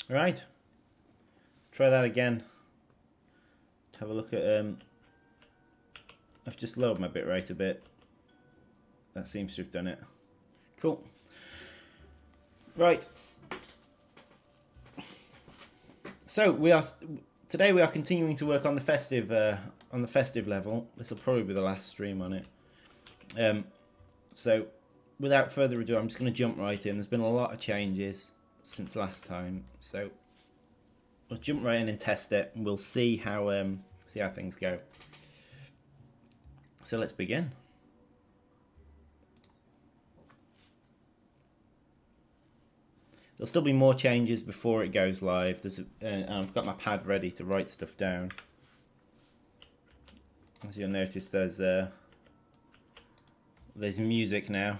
Right, let's try that again. Let's have a look at. I've just lowered my bitrate a bit. That seems to have done it. Cool. Right. So today we are continuing to work on the festive level. This will probably be the last stream on it. So without further ado, I'm just going to jump right in. There's been a lot of changes since last time, so we'll jump right in and test it, and we'll see how things go. So let's begin. There'll still be more changes before it goes live. I've got my pad ready to write stuff down. As you'll notice, there's music now.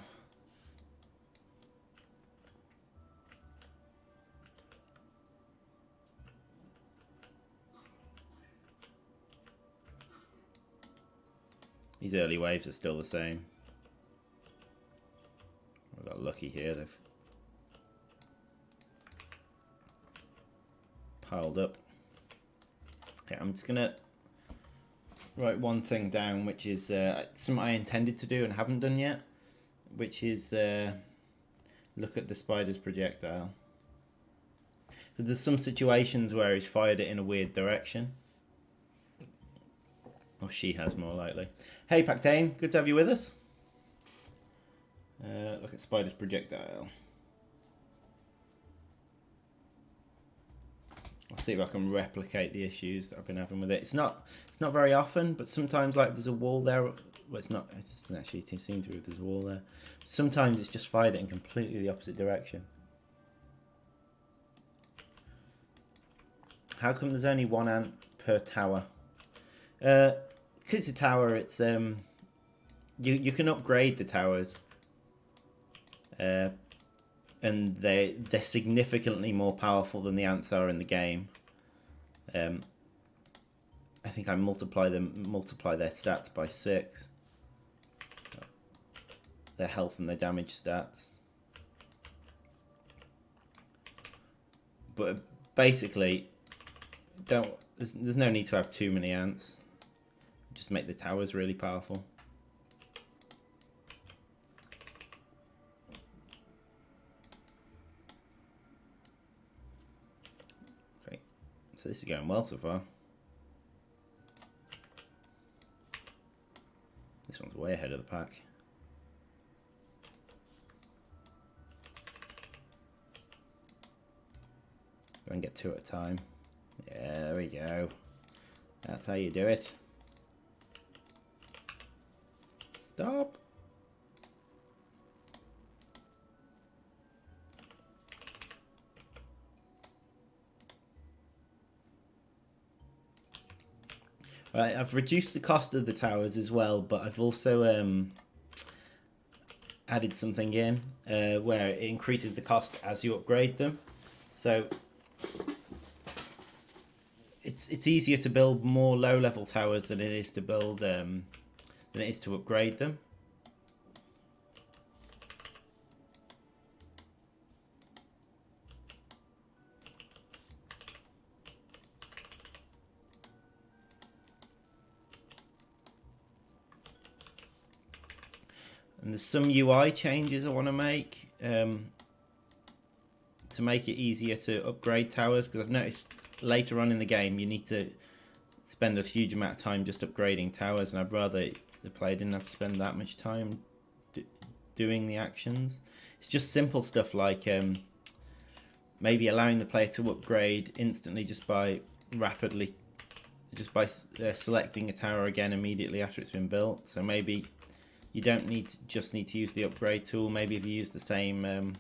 These early waves are still the same. I got lucky here. They've piled up. Okay, I'm just gonna write one thing down, which is something I intended to do and haven't done yet, which is look at the spider's projectile. So there's some situations where he's fired it in a weird direction. Or she has, more likely. Hey Pactane, good to have you with us. Look at spider's projectile. I'll see if I can replicate the issues that I've been having with it. It's not very often, but sometimes, like, there's a wall there. Well, it's not. It doesn't actually seem to be. There's a wall there. Sometimes it's just fired it in completely the opposite direction. How come there's only 1 ant per tower? Because it's a tower, it's you can upgrade the towers, and they're significantly more powerful than the ants are in the game. I think I multiply their stats by 6. Their health and their damage stats. But basically, there's no need to have too many ants. Just make the towers really powerful. Okay, so this is going well so far. This one's way ahead of the pack. Go and get 2 at a time. Yeah, there we go. That's how you do it. Stop. Right, I've reduced the cost of the towers as well, but I've also added something in where it increases the cost as you upgrade them. So it's easier to build more low-level towers than it is to build than it is to upgrade them. And there's some UI changes I want to make to make it easier to upgrade towers, because I've noticed later on in the game you need to spend a huge amount of time just upgrading towers, and I'd rather the player didn't have to spend that much time doing the actions. It's just simple stuff like maybe allowing the player to upgrade instantly just by selecting a tower again immediately after it's been built. So maybe you don't need to use the upgrade tool. Maybe if you use the same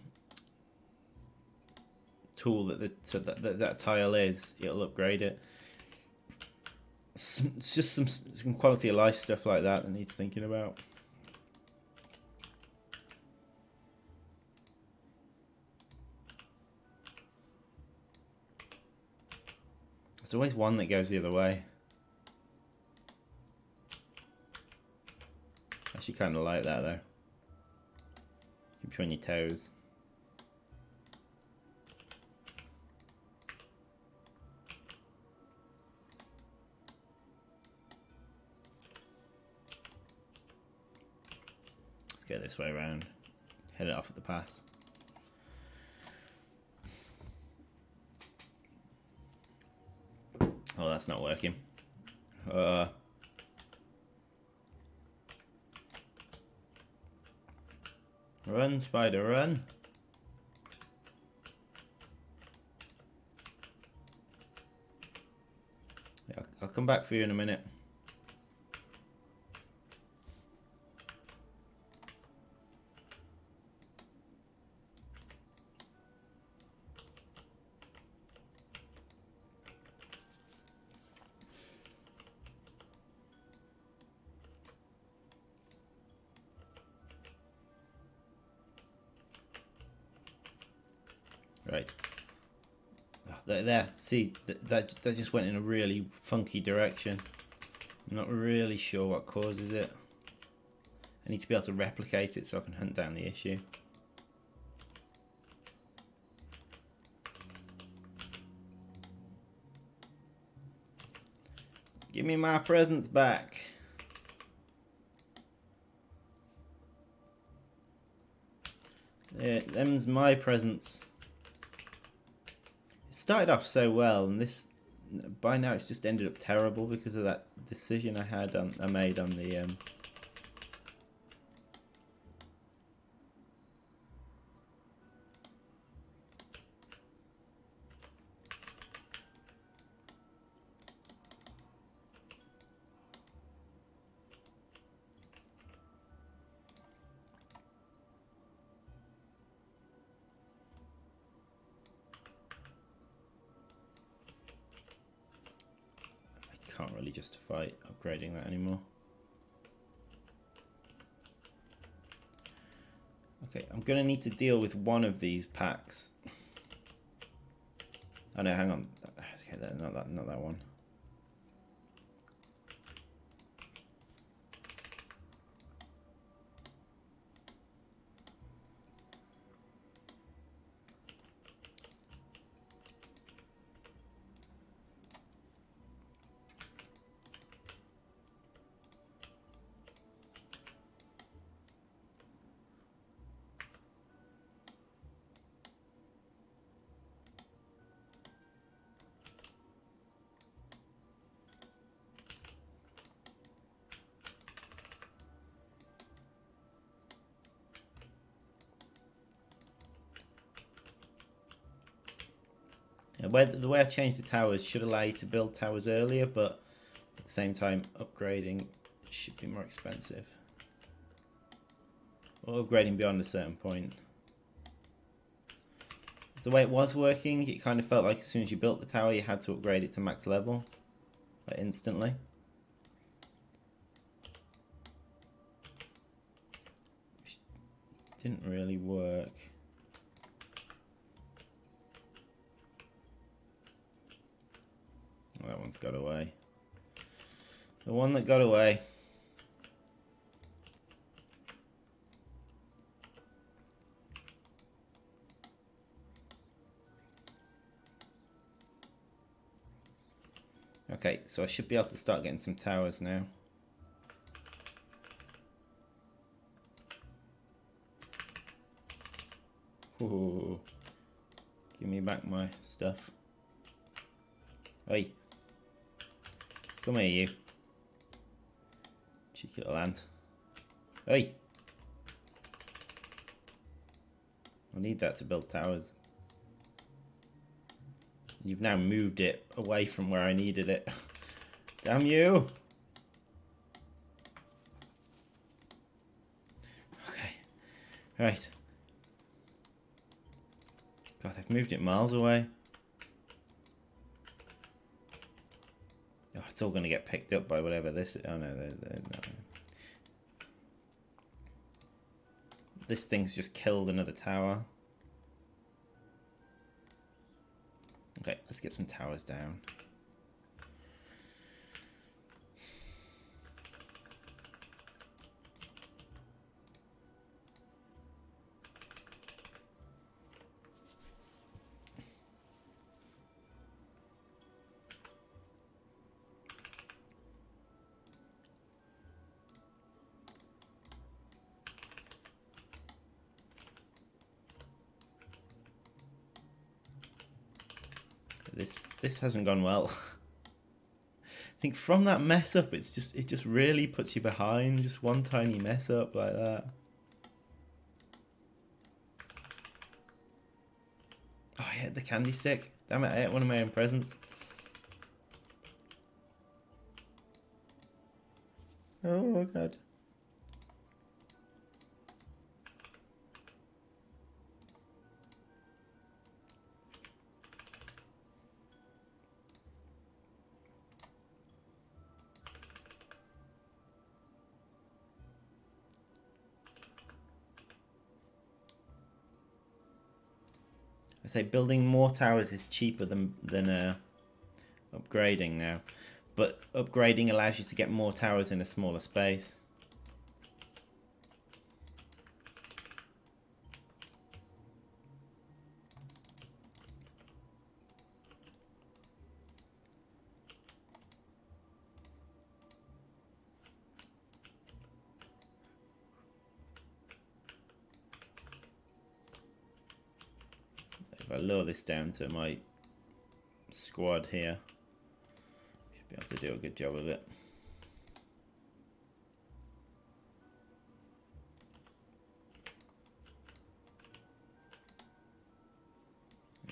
tool that tile is, it'll upgrade it. It's just some quality of life stuff like that needs thinking about. There's always one that goes the other way. I actually kind of like that though. Keep you on your toes. this way around. Head it off at the pass. Oh, that's not working. Run, spider, run. Yeah, I'll come back for you in a minute. Right. Oh, there. See, that just went in a really funky direction. I'm not really sure what causes it. I need to be able to replicate it so I can hunt down the issue. Give me my presents back. Yeah, them's my presents. It started off so well, and this by now it's just ended up terrible because of that decision I made on the can't really justify upgrading that anymore. Okay, I'm gonna need to deal with one of these packs. Oh no, hang on. Okay, not that one. The way I changed the towers should allow you to build towers earlier, but at the same time, upgrading should be more expensive. Or upgrading beyond a certain point. So the way it was working, it kind of felt like as soon as you built the tower, you had to upgrade it to max level, like instantly. Which didn't really work. Oh, that one's got away. The one that got away. Okay, so I should be able to start getting some towers now. Ooh. Give me back my stuff. Hey. Come here, you. Cheeky little ant. Hey. I need that to build towers. You've now moved it away from where I needed it. Damn you! Okay. Right. God, they've moved it miles away. Oh, it's all going to get picked up by whatever this is. Oh no, no. This thing's just killed another tower. Okay, let's get some towers down. This hasn't gone well. I think from that mess up, it just really puts you behind. Just one tiny mess up like that. Oh, I hit the candy stick. Damn it, I ate one of my own presents. Oh, God. I say building more towers is cheaper than upgrading now, but upgrading allows you to get more towers in a smaller space. If I lower this down to my squad here, should be able to do a good job of it.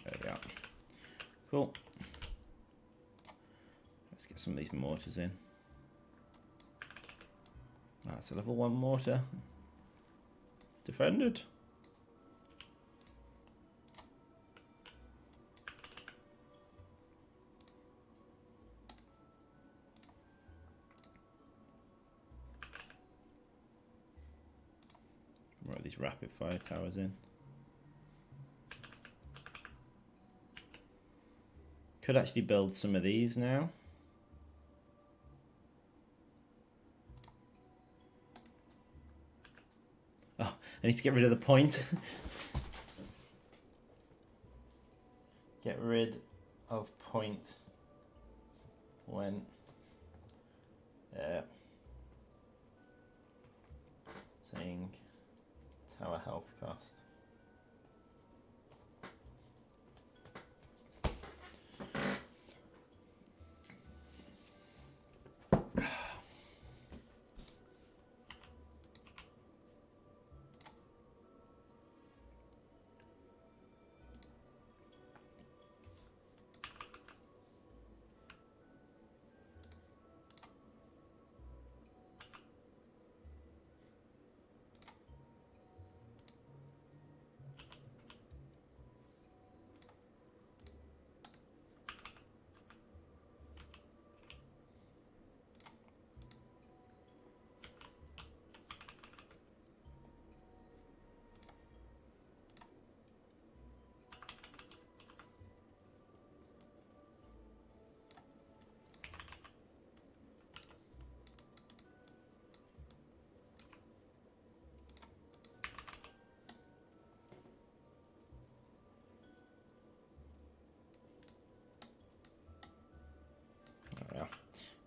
There we are. Cool. Let's get some of these mortars in. That's a level 1 mortar. Defended. Right, these rapid fire towers in. Could actually build some of these now. Oh, I need to get rid of the point. Get rid of point when saying tower health cost.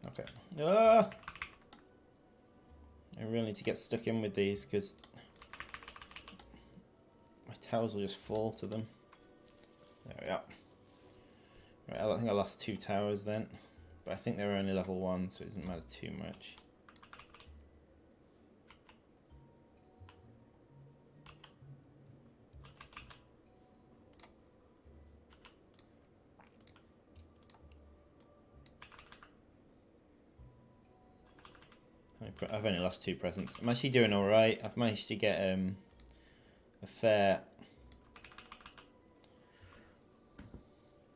Okay. I really need to get stuck in with these because my towers will just fall to them. There we are. Right, I think I lost 2 towers then, but I think they were only level 1, so it doesn't matter too much. I've only lost 2 presents. I'm actually doing alright. I've managed to get a fair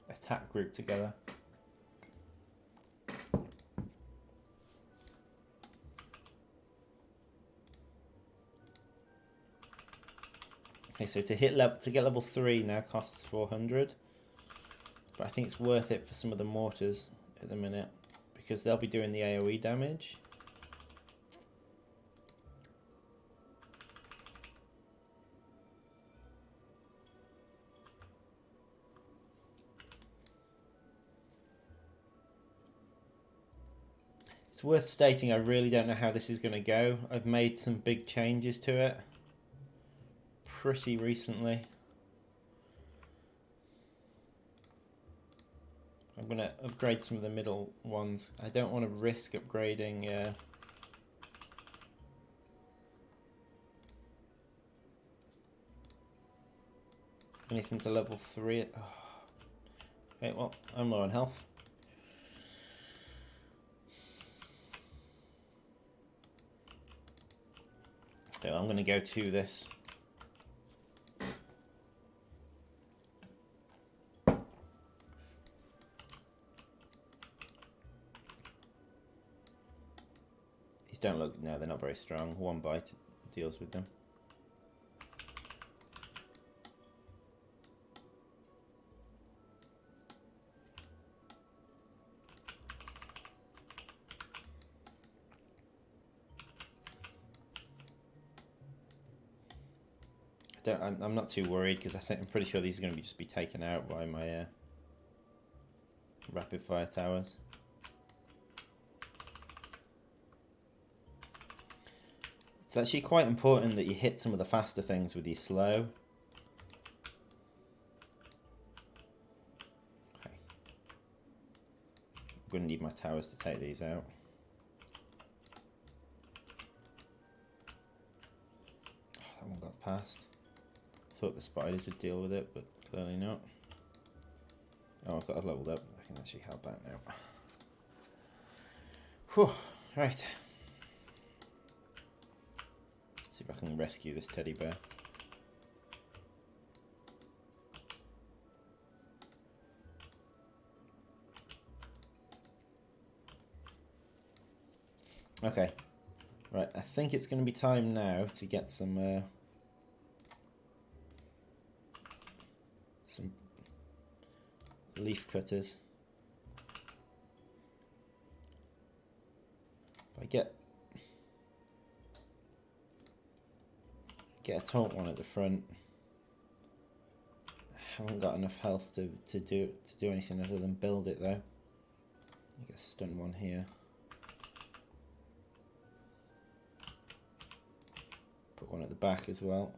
attack group together. Okay, so to get level 3 now costs 400, but I think it's worth it for some of the mortars at the minute because they'll be doing the AoE damage. It's worth stating I really don't know how this is going to go. I've made some big changes to it pretty recently. going to upgrade some of the middle ones. I don't want to risk upgrading anything to level 3. Oh. Okay, well, I'm low on health. So I'm going to go to this. These don't look, no, they're not very strong. One bite deals with them. I'm not too worried because I'm pretty sure these are going to just be taken out by my rapid fire towers. It's actually quite important that you hit some of the faster things with your slow. Okay. I'm going to need my towers to take these out. Oh, that one got past. Thought the spiders would deal with it, but clearly not. Oh, I've got it leveled up. I can actually help out now. Whew, right. See if I can rescue this teddy bear. Okay. Right, I think it's going to be time now to get some leaf cutters. If I get a taunt one at the front. I haven't got enough health to do anything other than build it though. I get a stun one here. Put one at the back as well.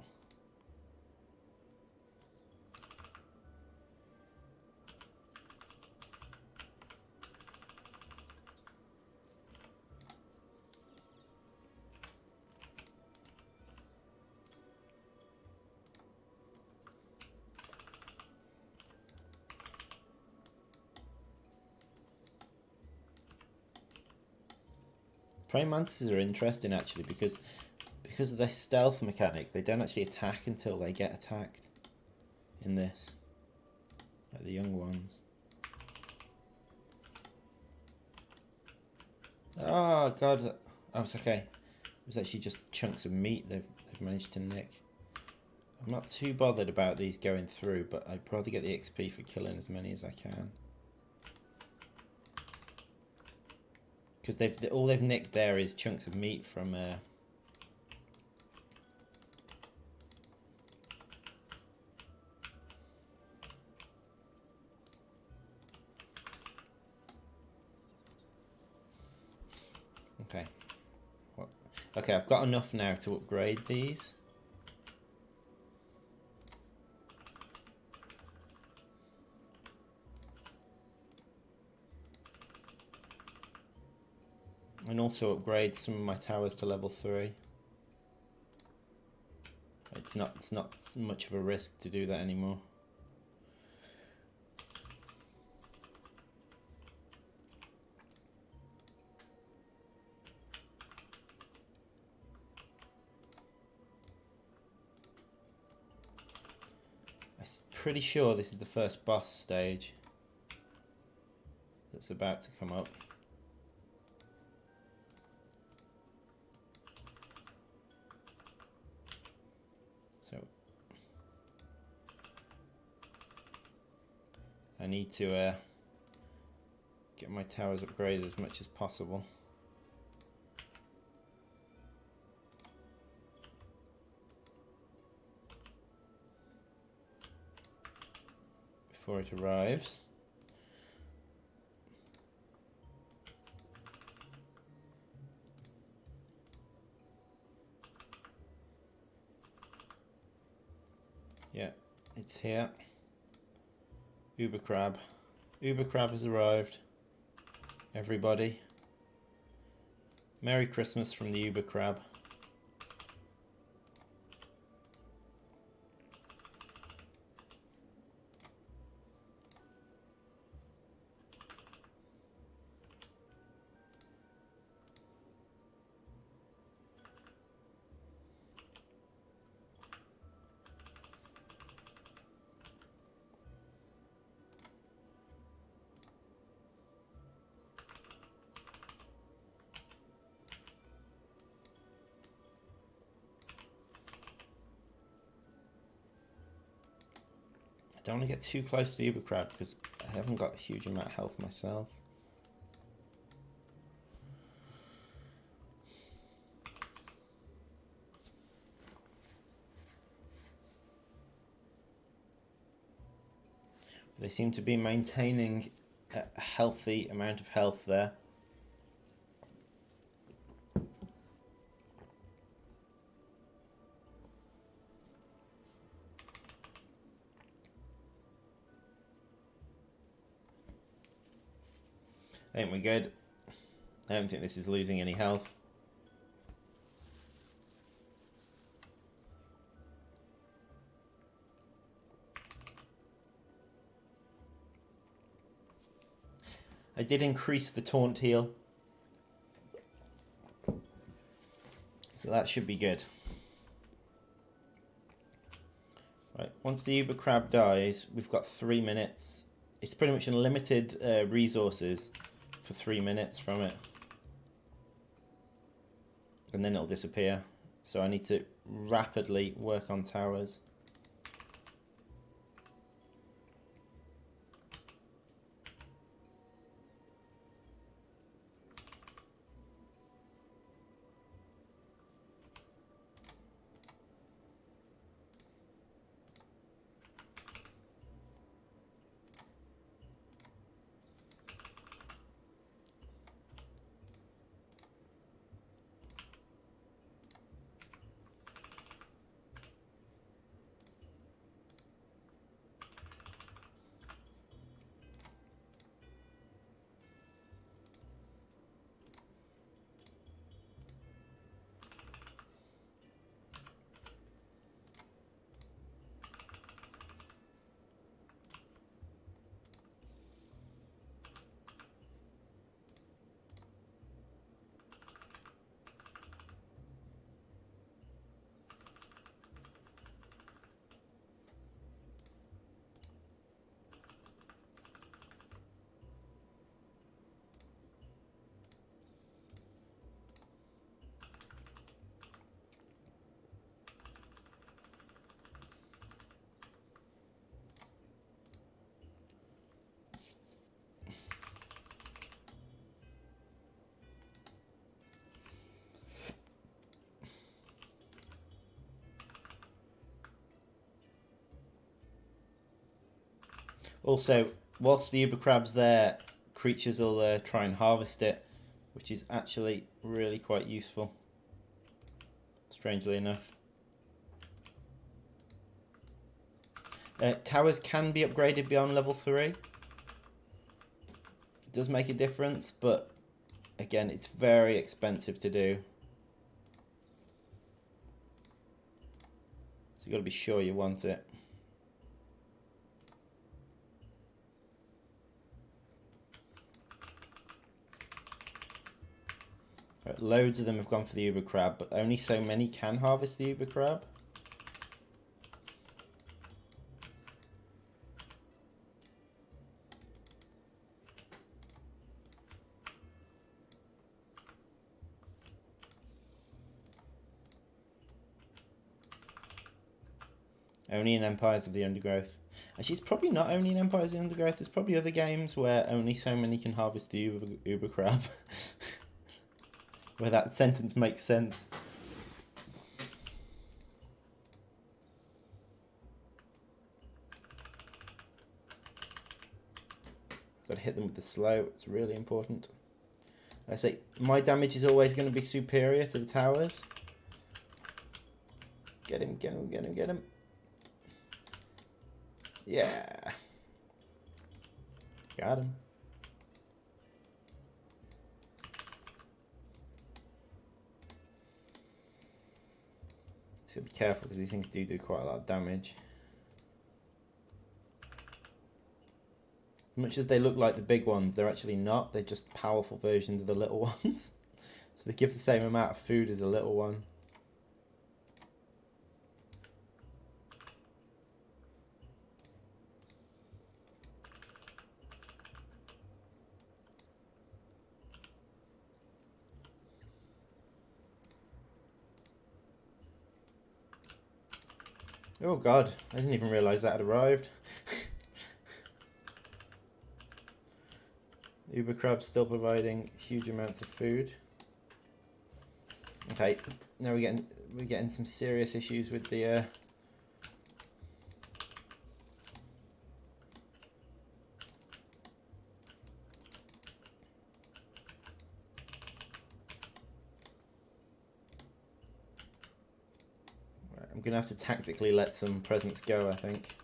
Praying mantises are interesting actually because of their stealth mechanic. They don't actually attack until they get attacked. In this, like the young ones. Oh god! Oh, it's okay. It was actually just chunks of meat they've managed to nick. I'm not too bothered about these going through, but I'd probably get the XP for killing as many as I can. Because all they've nicked there is chunks of meat from okay. What? Okay, I've got enough now to upgrade these. And also upgrade some of my towers to level 3. It's not much of a risk to do that anymore. I'm pretty sure this is the first boss stage that's about to come up. So I need to get my towers upgraded as much as possible. Before it arrives. Yeah, it's here. Uber crab. Uber Crab has arrived. Everybody. Merry Christmas from the Uber Crab. I don't want to get too close to the Uber Crab because I haven't got a huge amount of health myself. They seem to be maintaining a healthy amount of health there. I think we're good. I don't think this is losing any health. I did increase the taunt heal, so that should be good. Right, once the Uber Crab dies, we've got 3 minutes. It's pretty much unlimited resources for 3 minutes from it. And then it'll disappear. So I need to rapidly work on towers. Also, whilst the Uber Crab's there, creatures will try and harvest it, which is actually really quite useful, strangely enough. Towers can be upgraded beyond level 3. It does make a difference, but again, it's very expensive to do. So you've got to be sure you want it. Right, loads of them have gone for the Uber Crab, but only so many can harvest the Uber Crab. Only in Empires of the Undergrowth. Actually, it's probably not only in Empires of the Undergrowth. There's probably other games where only so many can harvest the Uber Crab. Where that sentence makes sense. Got to hit them with the slow. It's really important. I say my damage is always going to be superior to the towers. Get him, get him, get him, get him. Yeah. Got him. So be careful because these things do quite a lot of damage. Much as they look like the big ones, they're actually not. They're just powerful versions of the little ones. So they give the same amount of food as a little one. Oh god, I didn't even realise that had arrived. Uber crab's still providing huge amounts of food. Okay, now we're getting some serious issues with the right, I'm gonna have to tactically let some presents go, I think.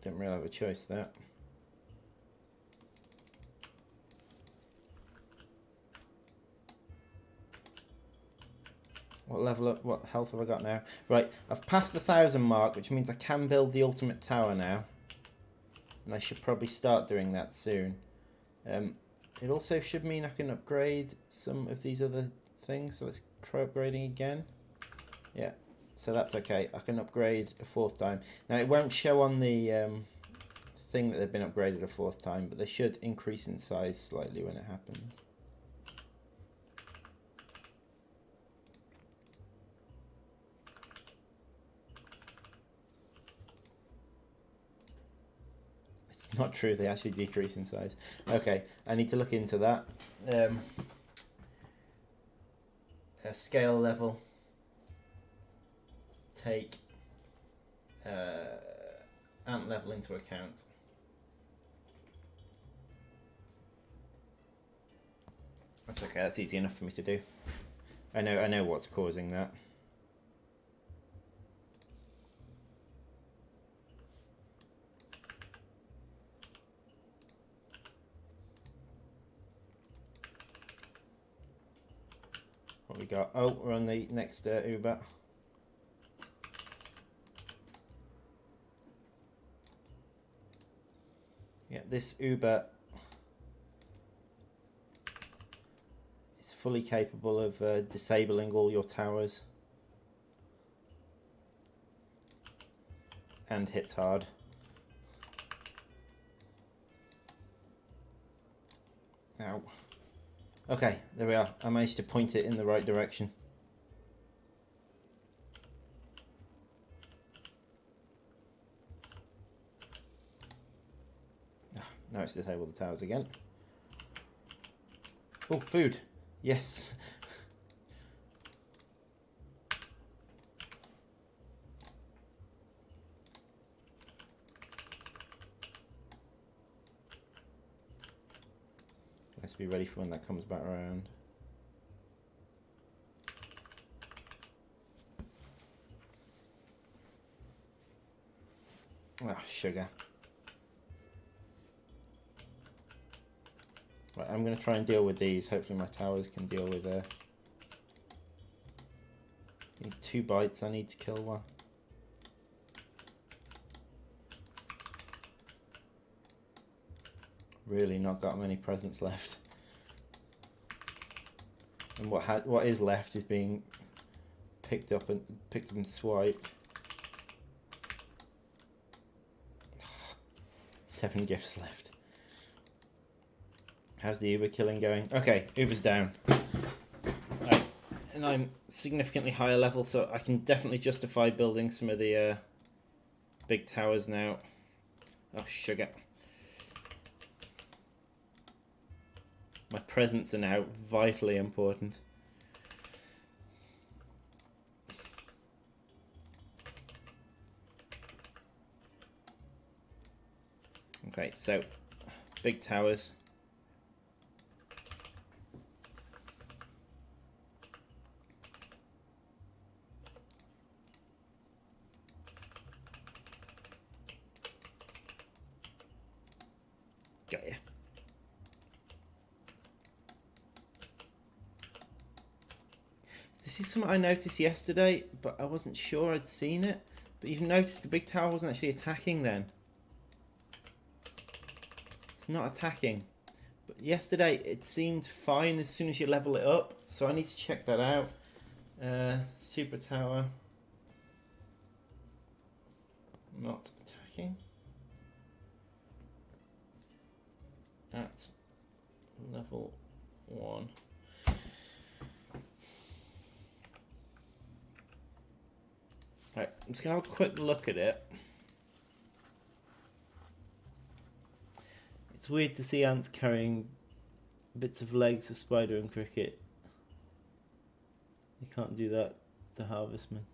Didn't really have a choice there. What level up, what health have I got now? Right, I've passed the 1,000 mark, which means I can build the ultimate tower now. And I should probably start doing that soon. It also should mean I can upgrade some of these other things. So let's try upgrading again. Yeah, so that's okay. I can upgrade a 4th time. Now it won't show on the thing that they've been upgraded a 4th time, but they should increase in size slightly when it happens. It's not true, they actually decrease in size. Okay, I need to look into that. A scale level. Take ant level into account. That's okay, that's easy enough for me to do. I know what's causing that. What we got? Oh, we're on the next Uber. Yeah, this Uber is fully capable of disabling all your towers. And hits hard. Ow. Okay, there we are. I managed to point it in the right direction. Now it's disabled the towers again. Oh, food. Yes. Let's be ready for when that comes back around. Ah, sugar. Right, I'm going to try and deal with these. Hopefully my towers can deal with these 2 bites. I need to kill one. Really not got many presents left. And what is left is being picked up and swiped. 7 gifts left. How's the Uber killing going? Okay, Uber's down. Right. And I'm significantly higher level, so I can definitely justify building some of the big towers now. Oh, sugar. My presents are now vitally important. Okay, so big towers. Got ya. This is something I noticed yesterday, but I wasn't sure I'd seen it. But you've noticed the big tower wasn't actually attacking then. It's not attacking. But yesterday it seemed fine as soon as you level it up. So I need to check that out. Super tower. Not attacking. At level 1. Right, I'm just going to have a quick look at it. It's weird to see ants carrying bits of legs of spider and cricket. You can't do that to harvestmen.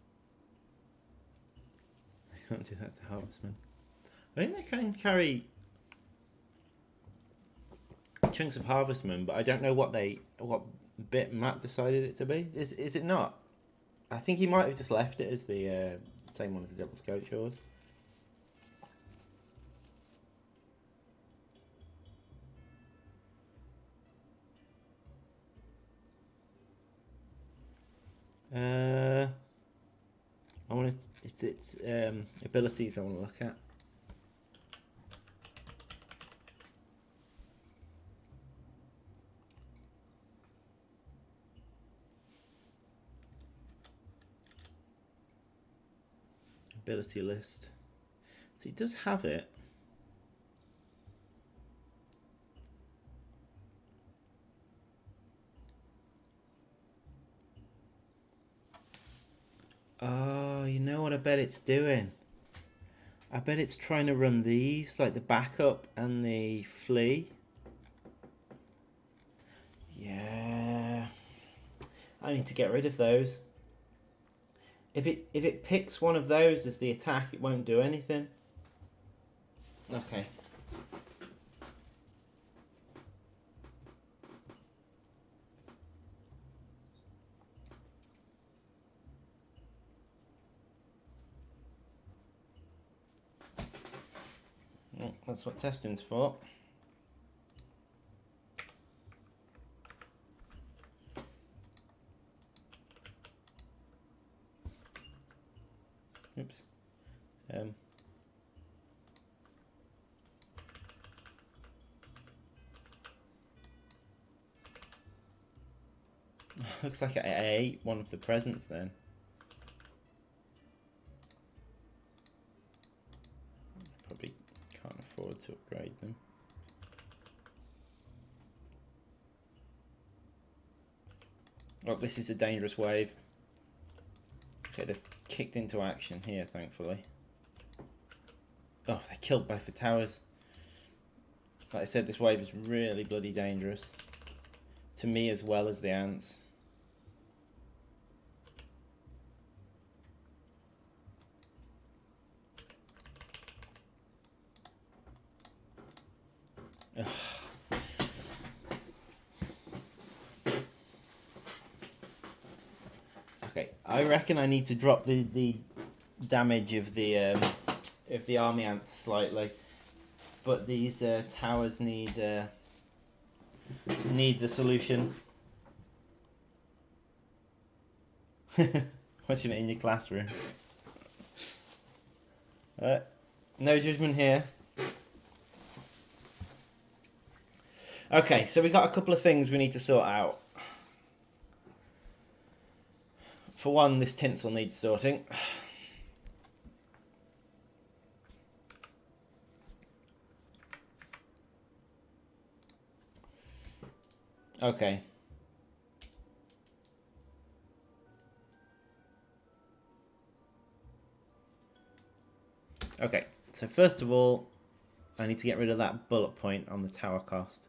You can't do that to harvestmen. I think they can carry chunks of harvestmen, but I don't know what bit Matt decided it to be. Is it not? I think he might have just left it as the same one as the Devil's Coach was. I want its abilities I want to look at. Ability list. So he does have it. Oh, you know what I bet it's doing? I bet it's trying to run these, like the backup and the flee. Yeah. I need to get rid of those. If it picks one of those as the attack, it won't do anything. Okay. Well, that's what testing's for. Oops. Looks like I ate one of the presents then. Probably can't afford to upgrade them. Oh, this is a dangerous wave. Okay, they've kicked into action here, thankfully. Oh, they killed both the towers. Like I said, this wave is really bloody dangerous. To me as well as the ants. Ugh. Okay, I reckon I need to drop the damage of the army ants slightly, but these towers need the solution. Watching it in your classroom. No judgment here. Okay, so we got a couple of things we need to sort out. For one, this tinsel needs sorting. Okay. Okay, so first of all, I need to get rid of that bullet point on the tower cost.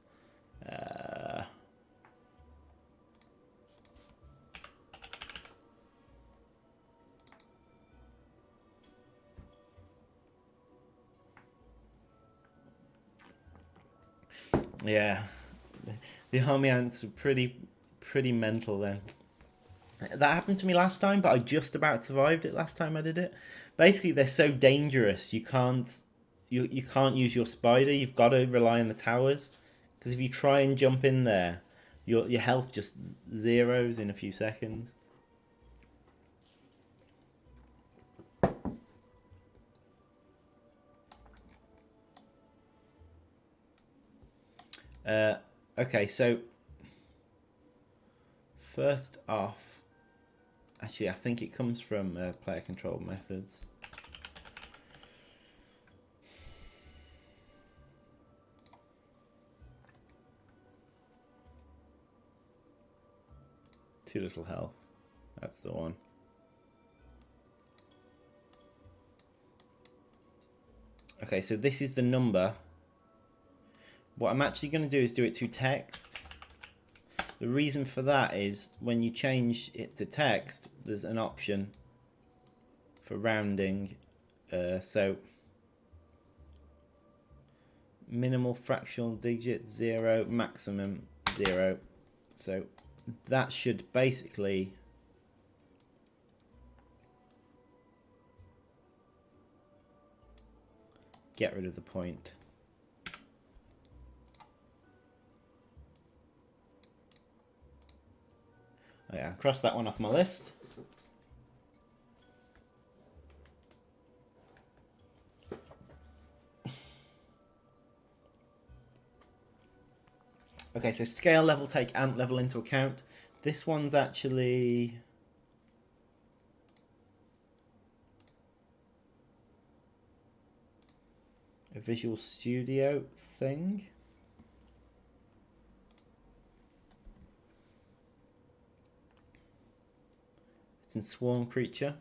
Yeah, the army ants are pretty mental then. That happened to me last time, but I just about survived it last time I did it. Basically, they're so dangerous, you can't you can't use your spider. You've got to rely on the towers, because if you try and jump in there, your health just zeros in a few seconds. Okay, so first off, actually, I think it comes from player control methods. Too little health. That's the one. Okay, so this is the number. What I'm actually going to do is do it to text. The reason for that is when you change it to text, there's an option for rounding. So minimal fractional digit 0, maximum 0. So that should basically get rid of the point. Oh yeah, cross that one off my list. Okay, so scale level, take ant level into account. This one's actually a Visual Studio thing. It's in Swarm Creature.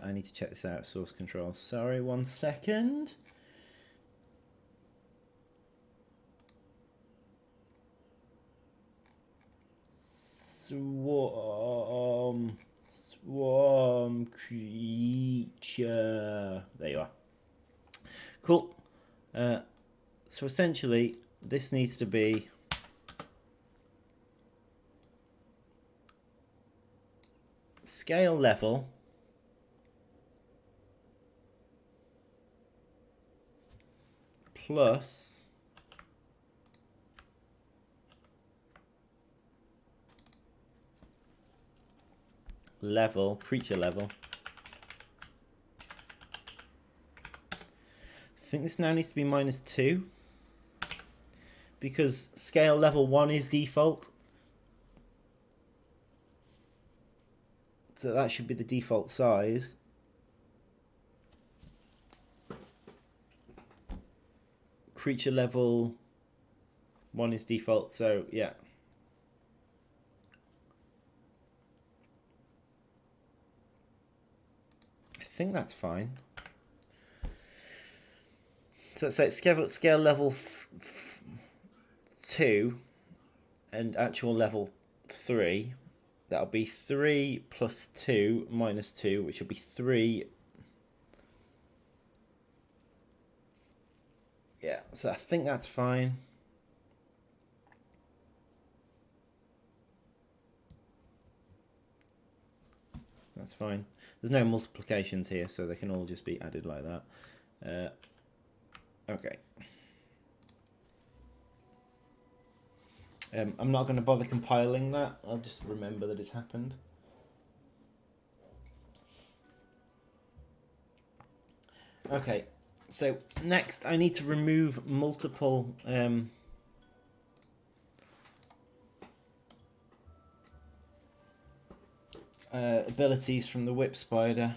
I need to check this out, source control. Sorry, 1 second. Swarm creature. There you are. Cool. So essentially, this needs to be scale level plus level, creature level. I think this now needs to be -2 because scale level 1 is default. So that should be the default size. Creature level 1 is default, so yeah. I think that's fine. So let's say it's scale level 2 and actual level 3. That'll be 3 plus 2 minus 2, which will be 3. Yeah, so I think that's fine. That's fine. There's no multiplications here, so they can all just be added like that. Okay. I'm not going to bother compiling that. I'll just remember that it's happened. Okay, so next I need to remove multiple abilities from the whip spider.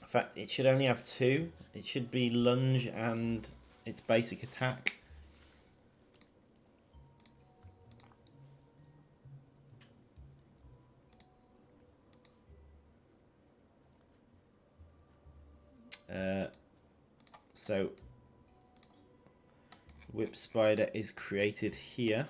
In fact, it should only have 2. It should be lunge and its basic attack. So Whip spider is created here.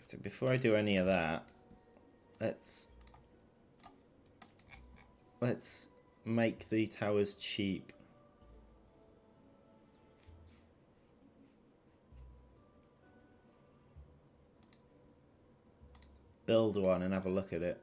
So before I do any of that, let's make the towers cheap. Build one and have a look at it.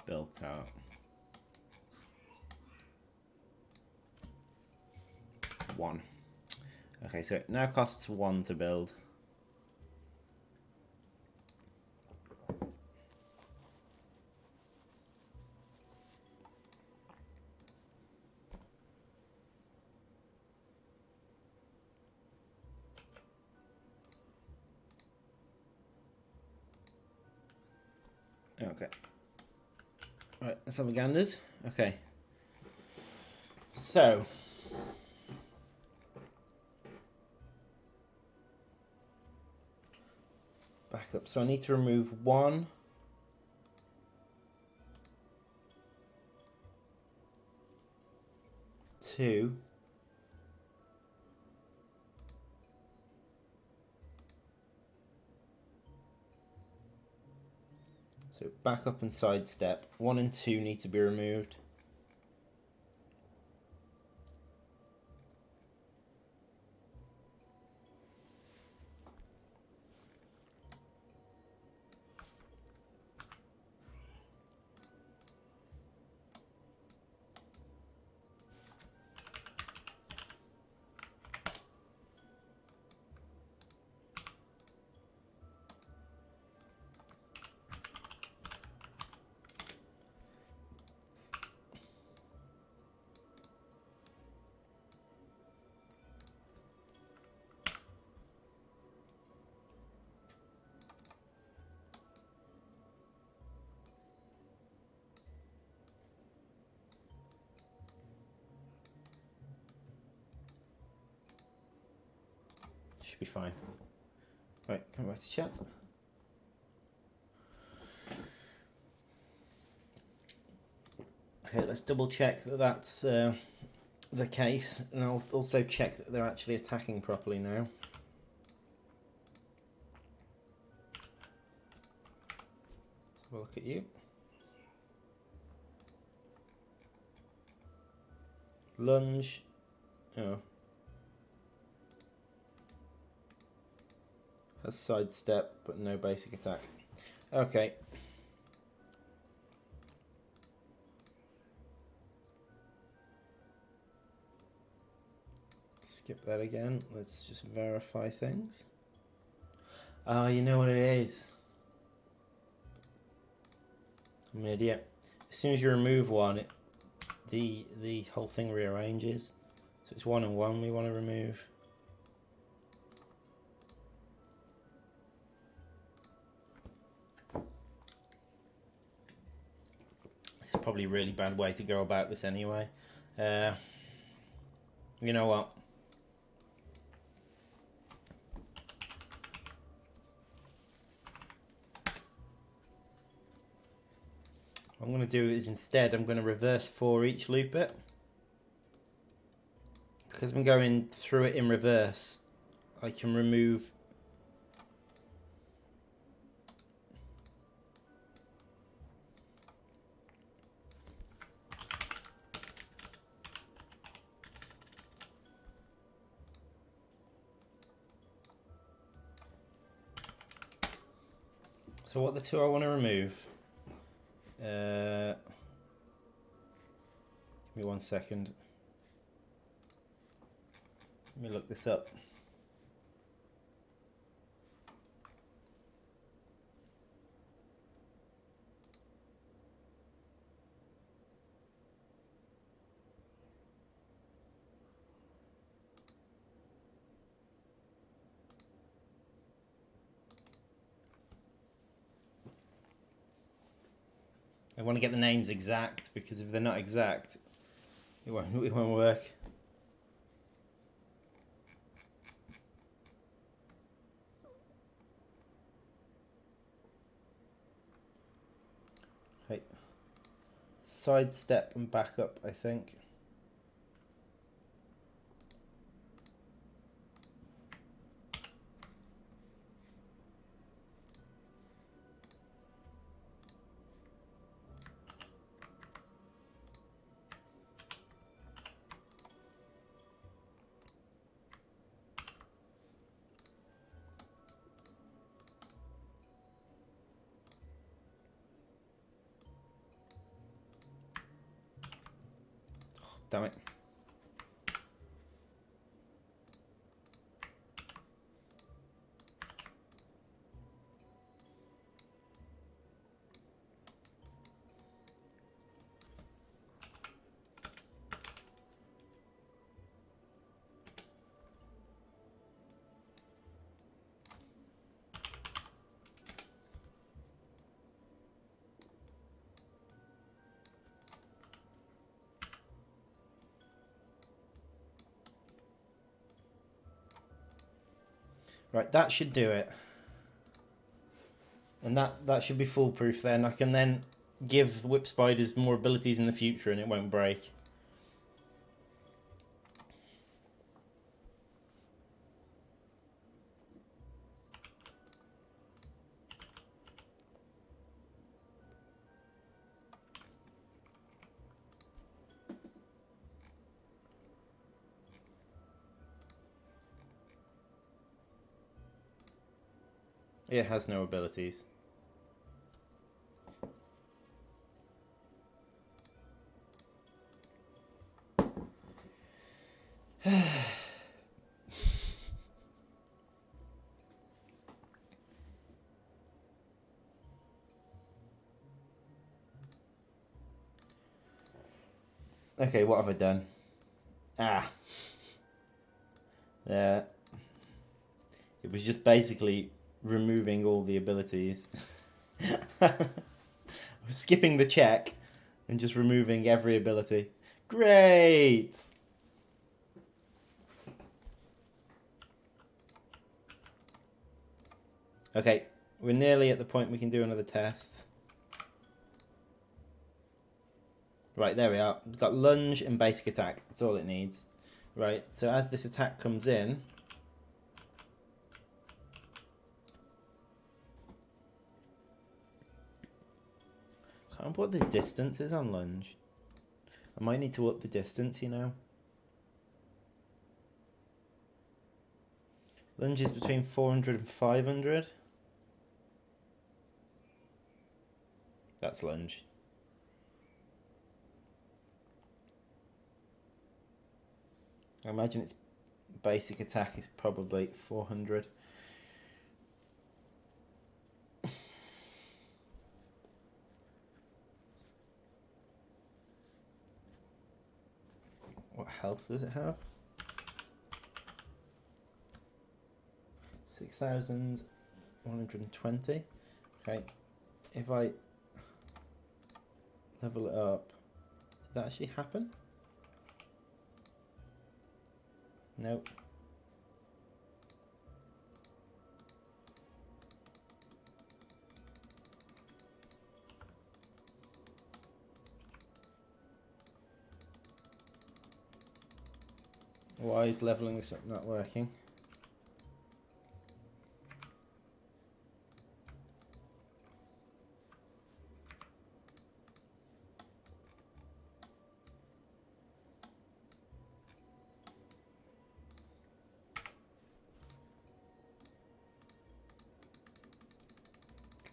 Build tower. One. Okay, so it now costs 1 to build. Okay. Right, let's have a ganders. Okay. So. Back up. So I need to remove 1. 2. So back up and sidestep. 1 and 2 need to be removed. Should be fine. Right, come back to chat. Okay, let's double check that that's the case, and I'll also check that they're actually attacking properly now. Let's have a look at you. Lunge. Oh. Has sidestep, but no basic attack. Okay. Skip that again. Let's just verify things. Oh, you know what it is? I'm an idiot. As soon as you remove one, the whole thing rearranges. So it's 1 and 1 we want to remove. It's probably a really bad way to go about this anyway. You know what? What I'm going to do is instead I'm going to reverse for each loop it. because I'm going through it in reverse, I can remove. So what are the two I want to remove? Give me 1 second. Let me look this up. I want to get the names exact, because if they're not exact, it won't work. Okay. Sidestep and back up, I think. Damn it. Right, that should do it. And that should be foolproof then. I can then give whip spiders more abilities in the future and it won't break. It has no abilities. Okay, what have I done? Ah. Yeah. It was just basically removing all the abilities. I was skipping the check and just removing every ability. Great! Okay, we're nearly at the point we can do another test. Right, there we are. We've got lunge and basic attack. That's all it needs. Right, so as this attack comes in, can't remember what the distance is on lunge. I might need to up the distance, you know. Lunge is between 400 and 500. That's lunge. I imagine its basic attack is probably 400. What health does it have? 6,120. Okay, if I level it up, did that actually happen? Nope. Why is leveling this up not working?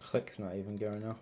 Click's not even going off.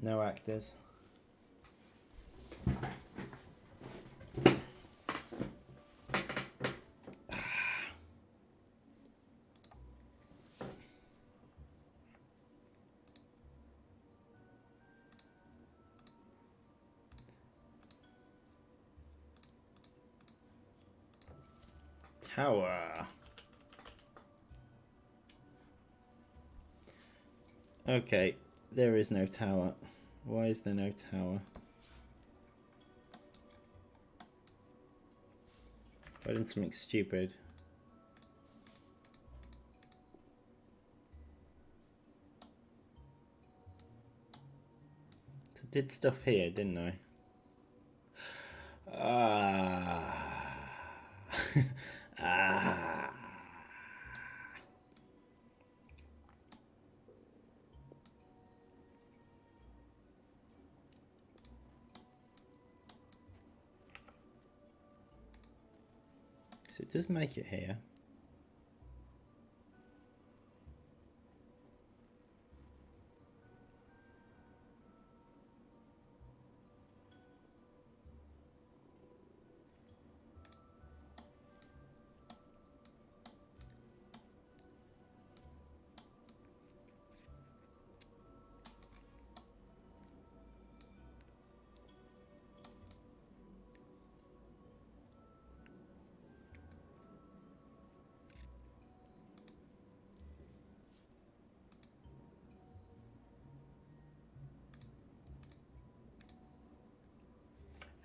No actors. Tower. Okay, there is no tower. Why is there no tower? I did something stupid. So I did stuff here, didn't I? So it does make it here.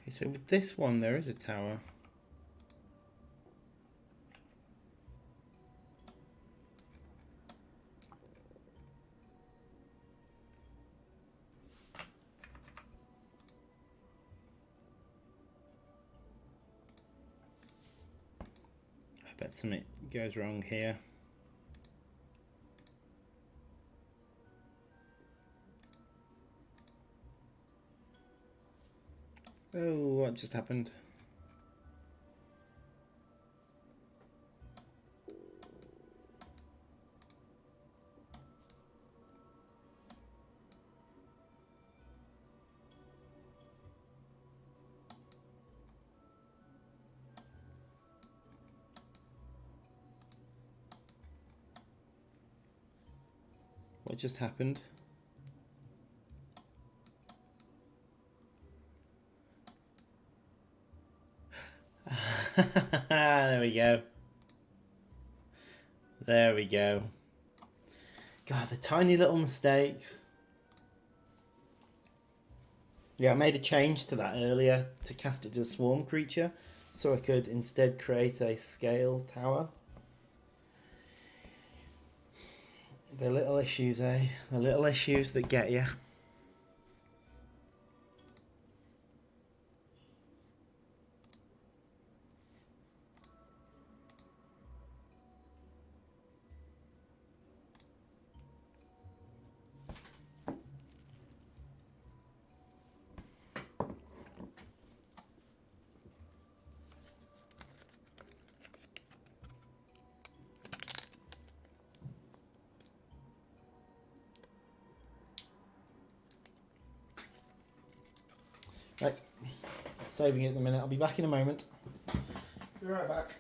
Okay, so with this one there is a tower. I bet something goes wrong here. Oh, what just happened? What just happened? There we go. There we go. God, the tiny little mistakes. Yeah, I made a change to that earlier to cast it to a swarm creature, so I could instead create a scale tower. The little issues, eh? The little issues that get you. Right, saving it at the minute. I'll be back in a moment. Be right back.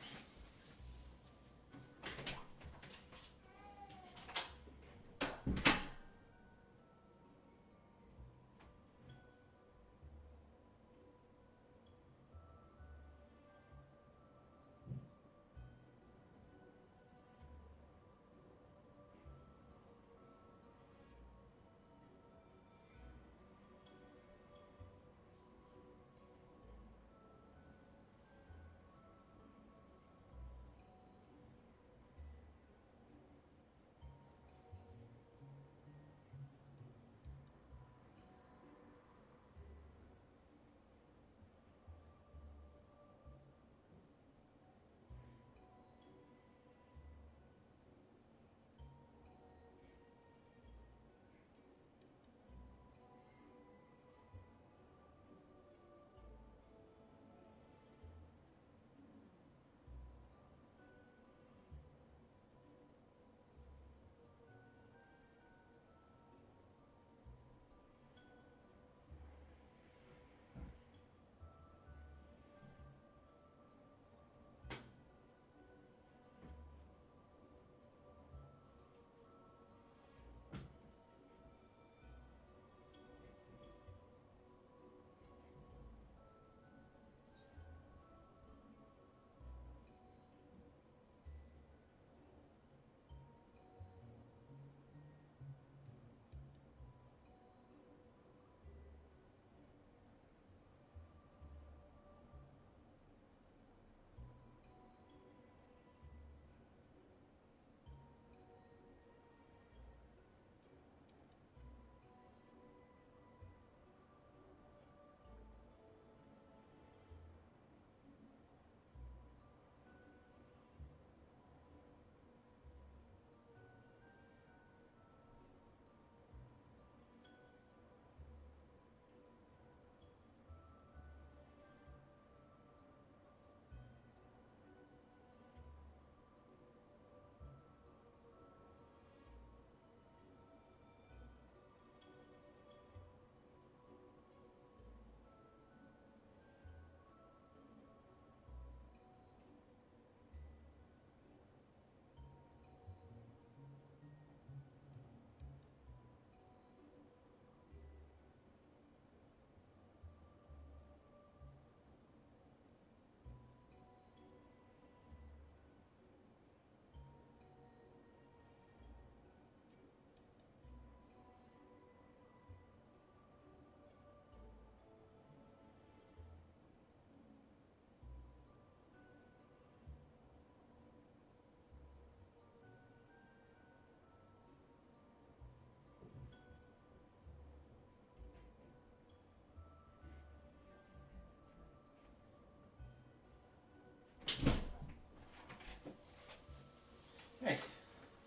Right,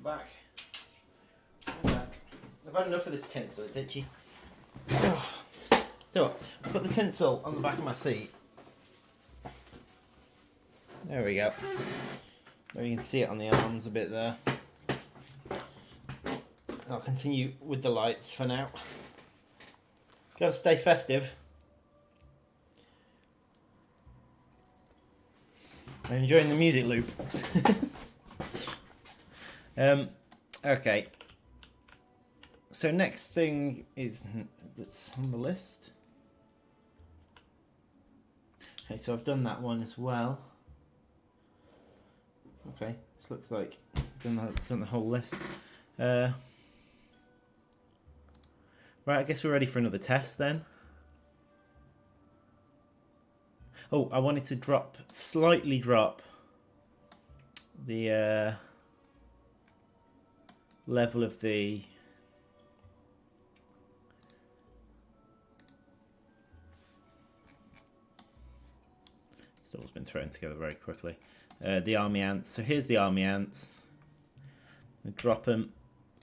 back. I'm back. I've had enough of this tinsel, it's itchy. So, I put the tinsel on the back of my seat. There we go. Maybe you can see it on the arms a bit there. I'll continue with the lights for now. Gotta stay festive. I'm enjoying the music loop. Okay. So next thing is that's on the list. Okay, so I've done that one as well. Okay, this looks like I've done the whole list. Right, I guess we're ready for another test then. Oh, I wanted to slightly drop the level of the stuff's been thrown together very quickly. The army ants. So here's the army ants. I drop them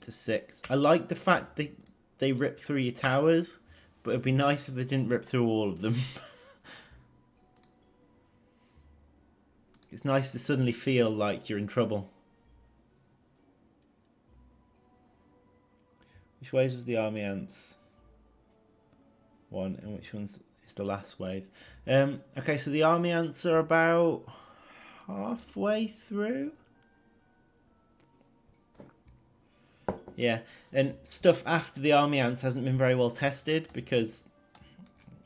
to 6. I like the fact that they rip through your towers, but it'd be nice if they didn't rip through all of them. It's nice to suddenly feel like you're in trouble. Which ways was the army ants? one, and which one's is the last wave. Okay, so the army ants are about halfway through. Yeah, and stuff after the army ants hasn't been very well tested because...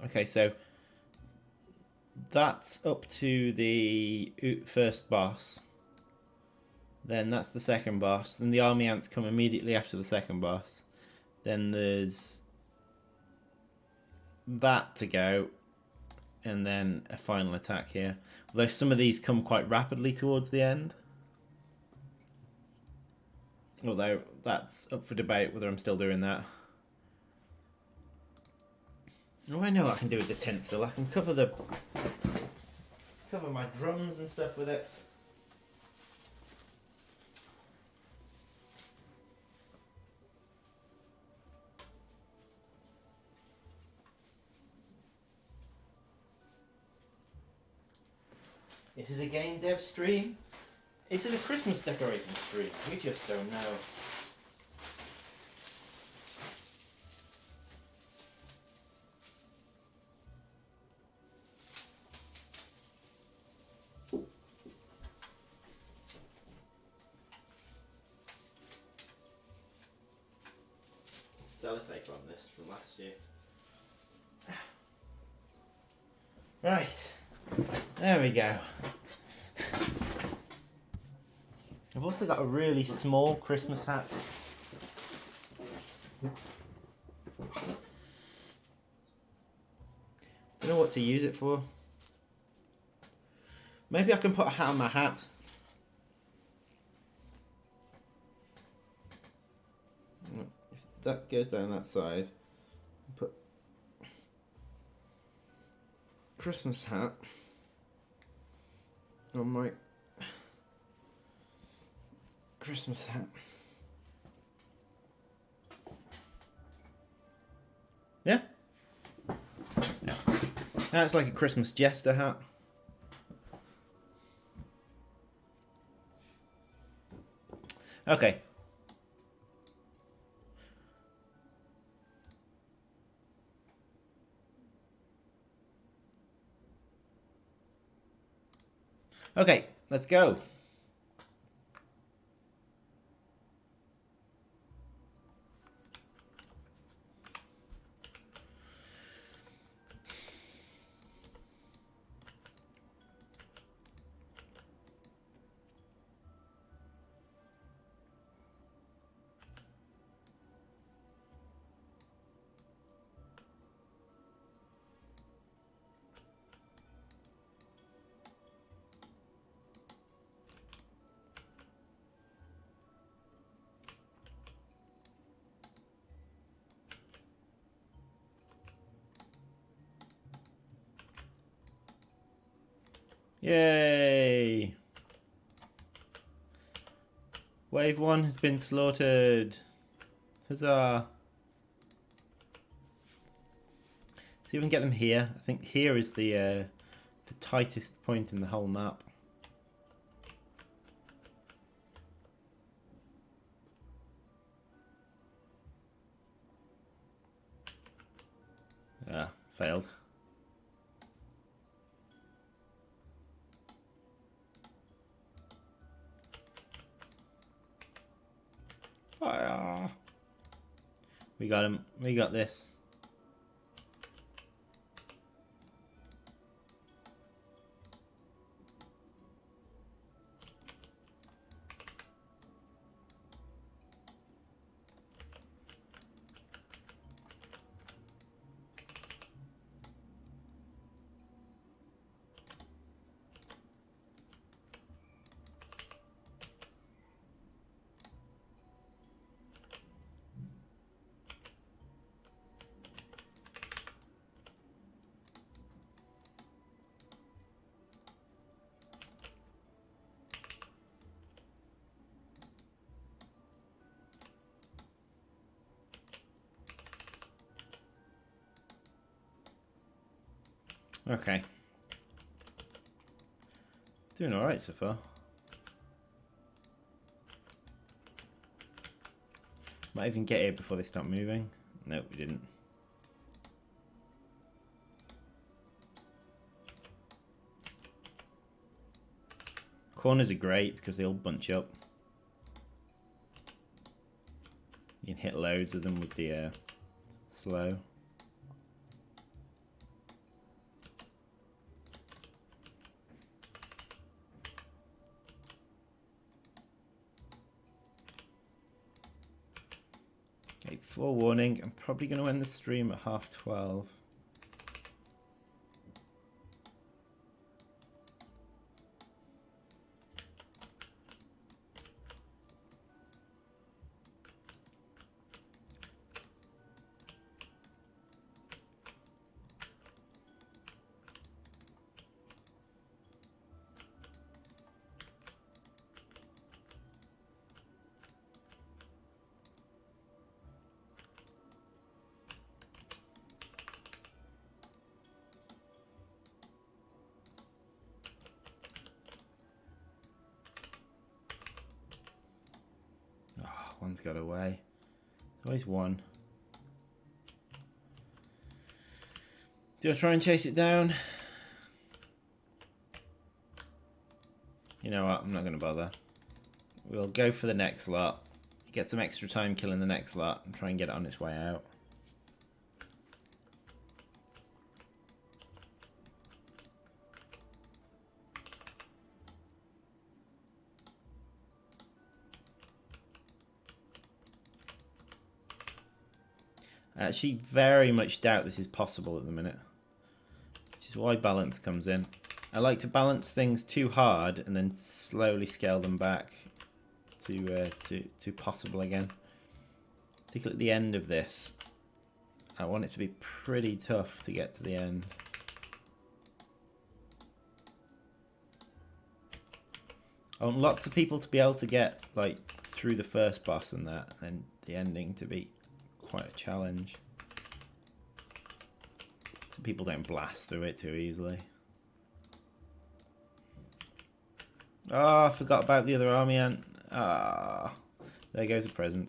Okay, so that's up to the first boss. Then that's the second boss. Then the army ants come immediately after the second boss. Then there's that to go. And then a final attack here. Although some of these come quite rapidly towards the end. Although that's up for debate whether I'm still doing that. Oh, I know what I can do with the tinsel. I can cover my drums and stuff with it. Is it a game dev stream? Is it a Christmas decorating stream? We just don't know. Sellotape on this from last year. Right. There we go. I've also got a really small Christmas hat. Don't know what to use it for. Maybe I can put a hat on my hat. If that goes down that side, put Christmas hat on my Christmas hat. Yeah? Yeah. Now it's like a Christmas jester hat. Okay. Okay, let's go. Yay! Wave 1 has been slaughtered. Huzzah! See if we can get them here. I think here is the tightest point in the whole map. Ah, failed. We got him. We got this. Okay. Doing alright so far. Might even get here before they start moving. Nope, we didn't. Corners are great because they all bunch up. You can hit loads of them with the slow. Okay, forewarning, I'm probably going to end the stream at 12:30. One's got away. Always one. Do I try and chase it down? You know what? I'm not going to bother. We'll go for the next lot. Get some extra time killing the next lot and try and get it on its way out. I actually very much doubt this is possible at the minute, which is why balance comes in. I like to balance things too hard and then slowly scale them back to possible again. Particularly at the end of this, I want it to be pretty tough to get to the end. I want lots of people to be able to get like through the first boss and that, and the ending to be quite a challenge, so people don't blast through it too easily. Oh, I forgot about the other army ant. Ah, there goes a present.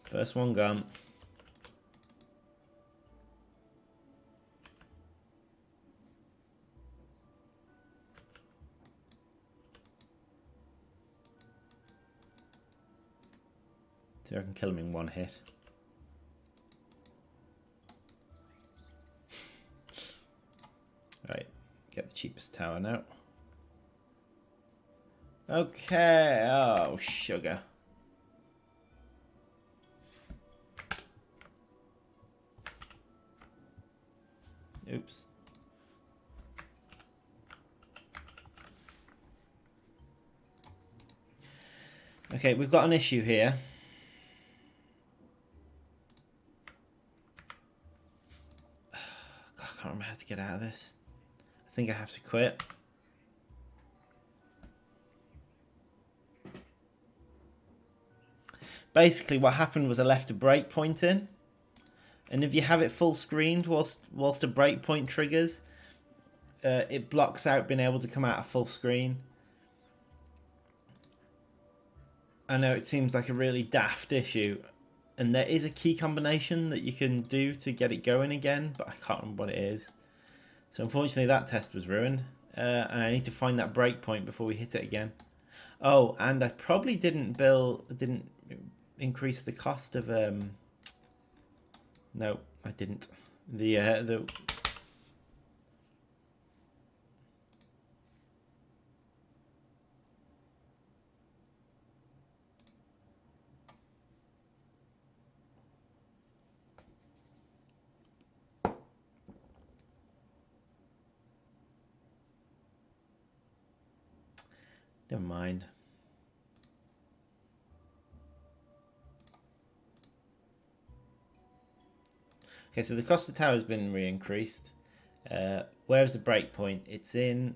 First one gone. See if I can kill him in one hit. Right, get the cheapest tower now. Okay, oh sugar. Oops. Okay, we've got an issue here. God, I can't remember how to get out of this. I think I have to quit. Basically, what happened was I left a breakpoint in, and if you have it full screened whilst a breakpoint triggers, it blocks out being able to come out of full screen. I know it seems like a really daft issue, and there is a key combination that you can do to get it going again, but I can't remember what it is. So unfortunately that test was ruined, and I need to find that breakpoint before we hit it again. Oh, and I probably didn't increase the cost of no, I didn't. The never mind. Okay, so the cost of the tower has been re-increased. Where's the breakpoint? It's in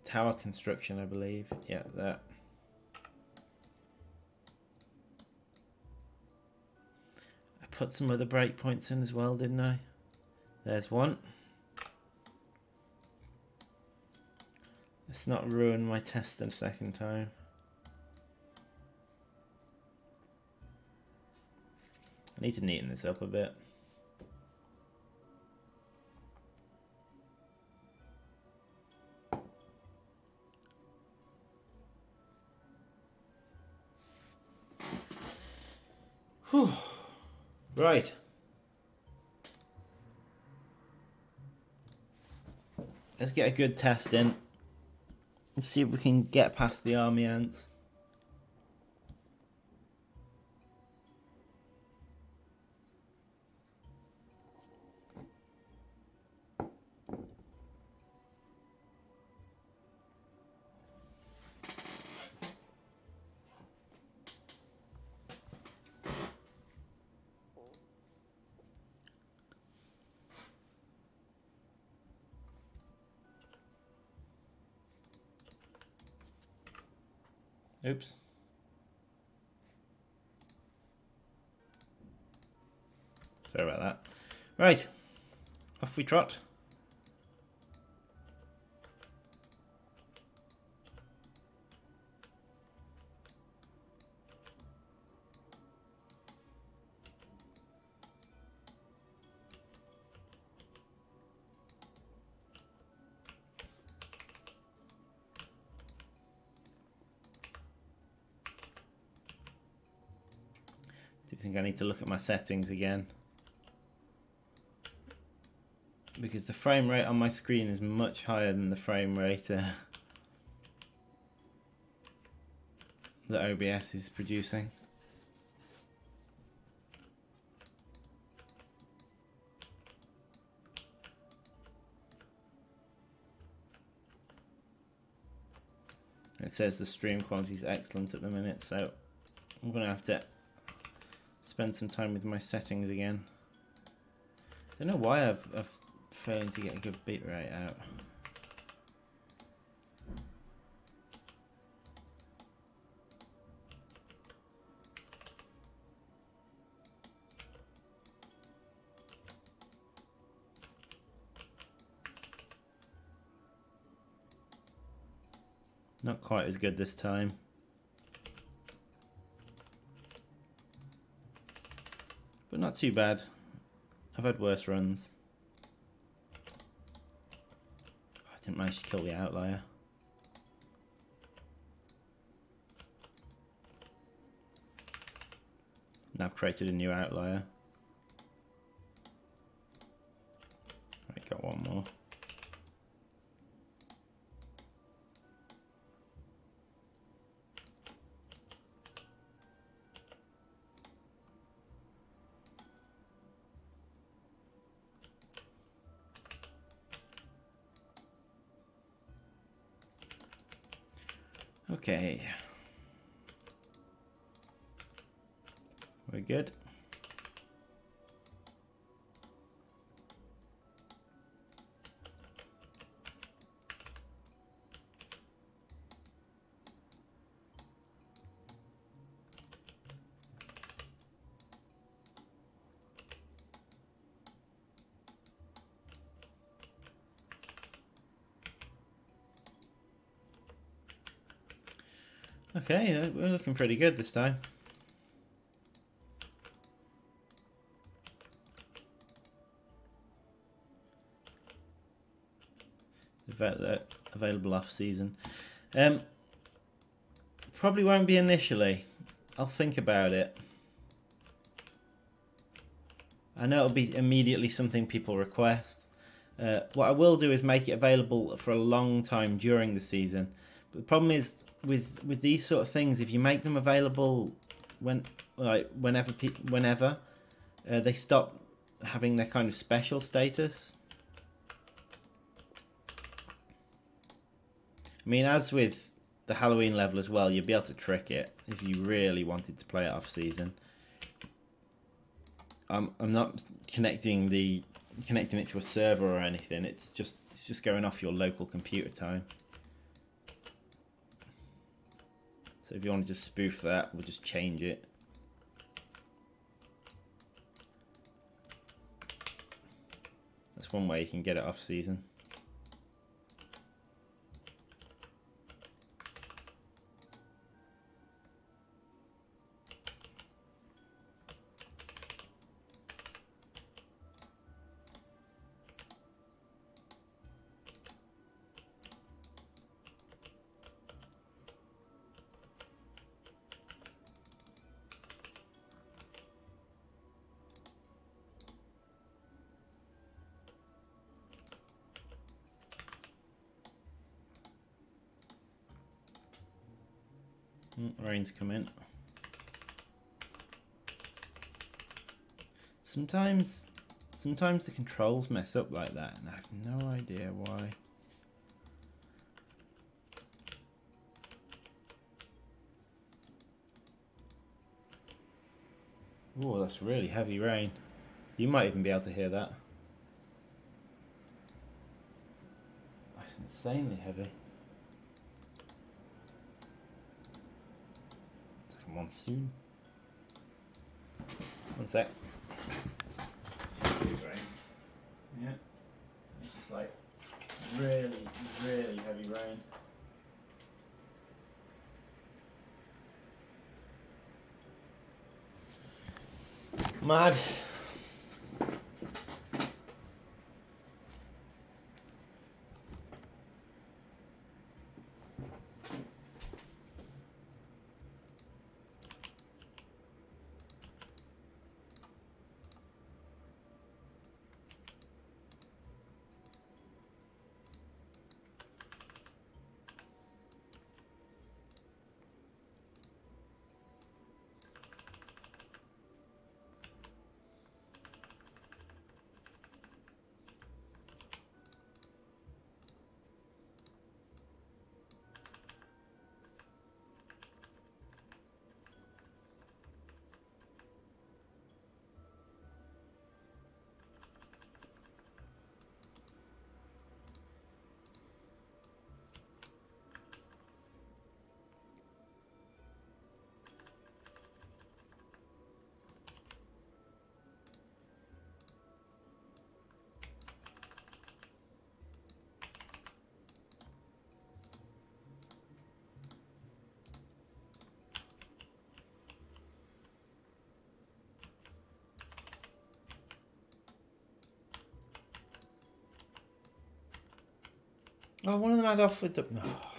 tower construction, I believe. Yeah, that. I put some other breakpoints in as well, didn't I? There's one. Let's not ruin my test a second time. I need to neaten this up a bit. Right. Let's get a good test in. Let's see if we can get past the army ants. Oops. Sorry about that. Right. Off we trot. Do you think I need to look at my settings again? Because the frame rate on my screen is much higher than the frame rate that OBS is producing. It says the stream quality is excellent at the minute, so I'm going to have to spend some time with my settings again. I don't know why I've failing to get a good bitrate out. Not quite as good this time. But not too bad. I've had worse runs. I didn't manage to kill the outlier. Now I've created a new outlier. Right, got one more. Okay. We're good. Okay, we're looking pretty good this time. Available off season. Probably won't be initially. I'll think about it. I know it'll be immediately something people request. What I will do is make it available for a long time during the season. But the problem is with these sort of things, if you make them available whenever they stop having their kind of special status. I mean, as with the Halloween level as well, you'd be able to trick it if you really wanted to play it off season. I'm not connecting it to a server or anything. It's just going off your local computer time. So if you want to just spoof that, we'll just change it. That's one way you can get it off season. Rain's coming. Sometimes the controls mess up like that, and I have no idea why. Oh, that's really heavy rain. You might even be able to hear that. That's insanely heavy. It's like a monsoon. One sec. Yeah. It's just like really, really heavy rain. Mad. Oh, one of them had off with the... Oh.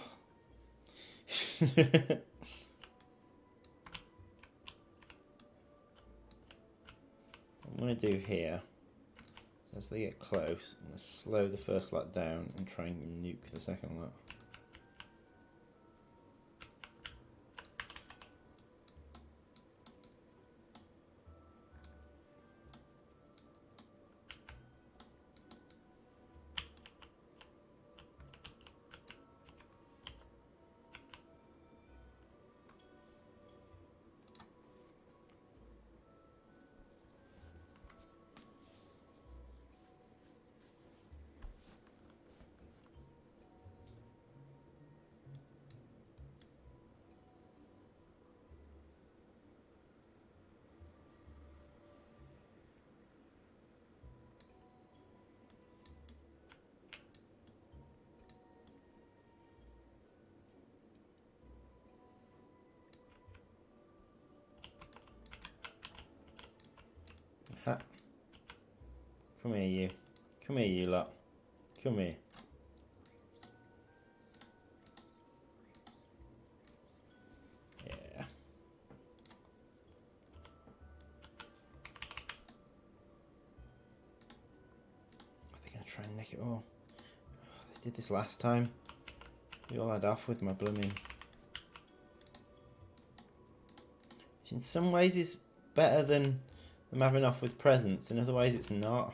What I'm going to do here, so as they get close, I'm going to slow the first lot down and try and nuke the second lot. Ha. Come here, you. Come here, you lot. Come here. Yeah. Are they going to try and nick it all? They did this last time. We all had off with my blooming... Which in some ways is better than them having off with presents, in other ways it's not.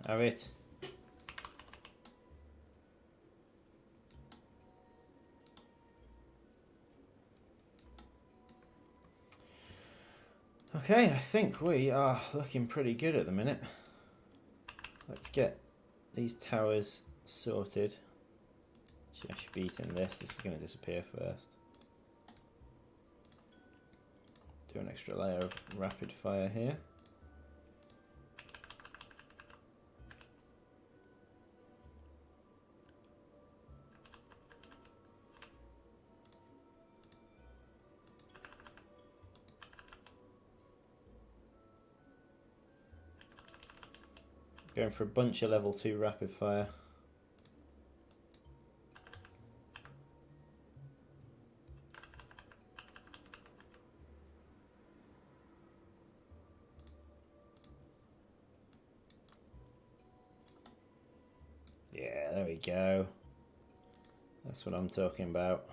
Have it. Okay, I think we are looking pretty good at the minute. Let's get these towers sorted. I should be eating this. This is going to disappear first. Do an extra layer of rapid fire here. Going for a bunch of level 2 rapid fire. Yeah, there we go. That's what I'm talking about.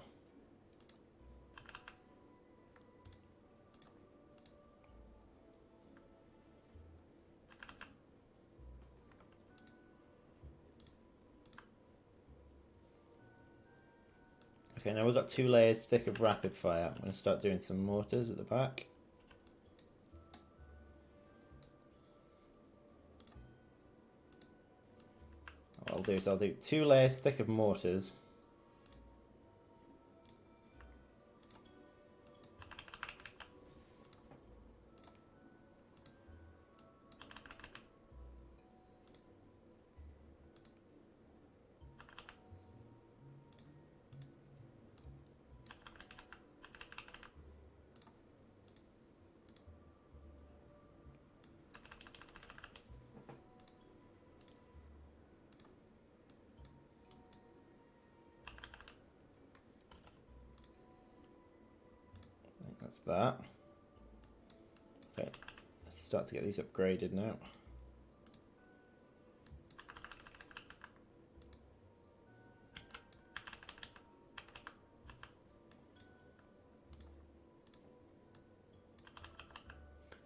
Okay, now we've got 2 layers thick of rapid fire. I'm going to start doing some mortars at the back. What I'll do is I'll do 2 layers thick of mortars. That's that. Okay, let's start to get these upgraded now.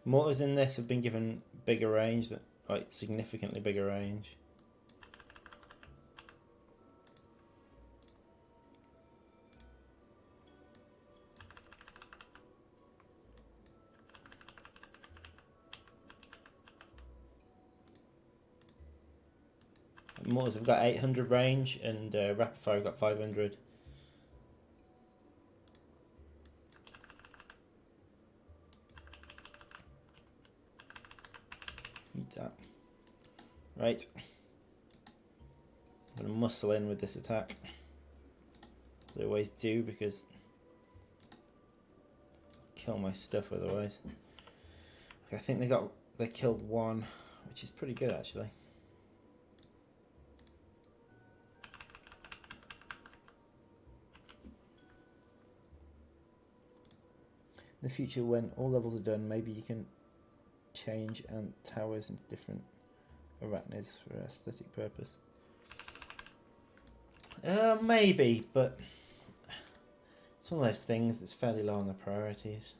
Mortars in this have been given bigger range, like significantly bigger range. Mortars have got 800 range and rapid fire have got 500. Eat that. Right. I'm going to muscle in with this attack. As I always do, because I'll kill my stuff otherwise. Okay, I think they killed 1, which is pretty good actually. In the future, when all levels are done, maybe you can change ant towers into different arachnids for aesthetic purpose. Maybe, but it's one of those things that's fairly low on the priorities.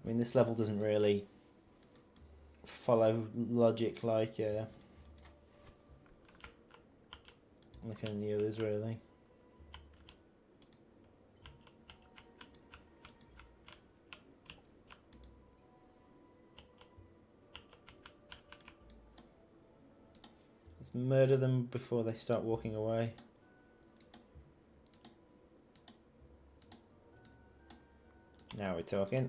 I mean, this level doesn't really follow logic like any the others, really. Let's murder them before they start walking away. Now we're talking.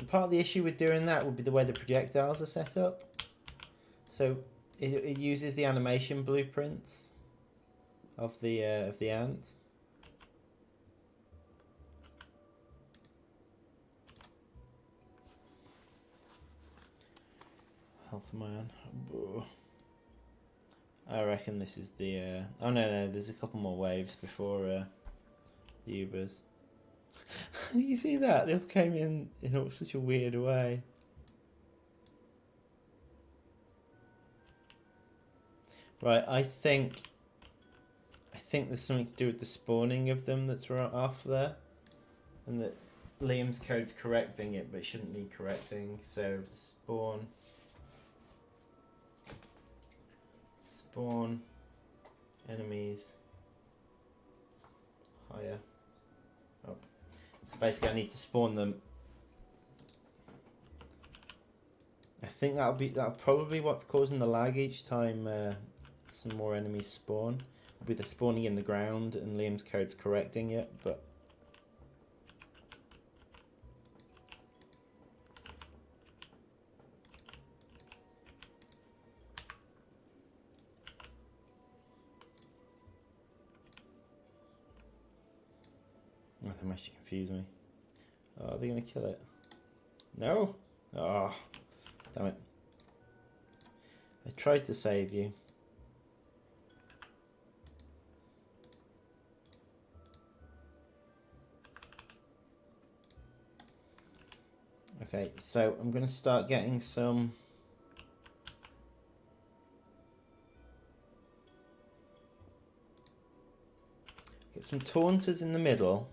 Part of the issue with doing that would be the way the projectiles are set up. So it uses the animation blueprints of the ants. health am I on? Ooh. I reckon this is the... oh no, there's a couple more waves before the Ubers. You see that? They came in such a weird way. Right, I think there's something to do with the spawning of them that's off there. And that Liam's code's correcting it, but it shouldn't need correcting. So spawn enemies higher. Oh. So basically I need to spawn them. I think that'll probably be what's causing the lag each time some more enemies spawn. It'll be the spawning in the ground and Liam's code's correcting it, but nothing much to confuse me. Oh, are they gonna kill it? No? Oh, damn it. I tried to save you. Okay, so I'm gonna start getting some... get some taunters in the middle.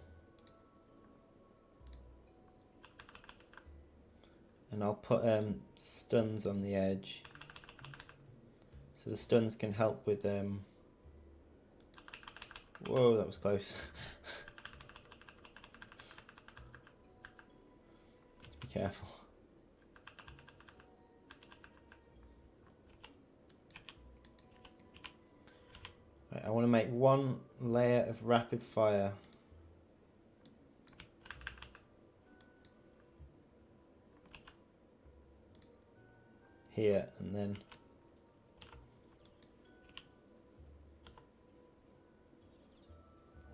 And I'll put stuns on the edge. So the stuns can help with... whoa, that was close. Let's be careful. Right, I want to make one layer of rapid fire. Here, and then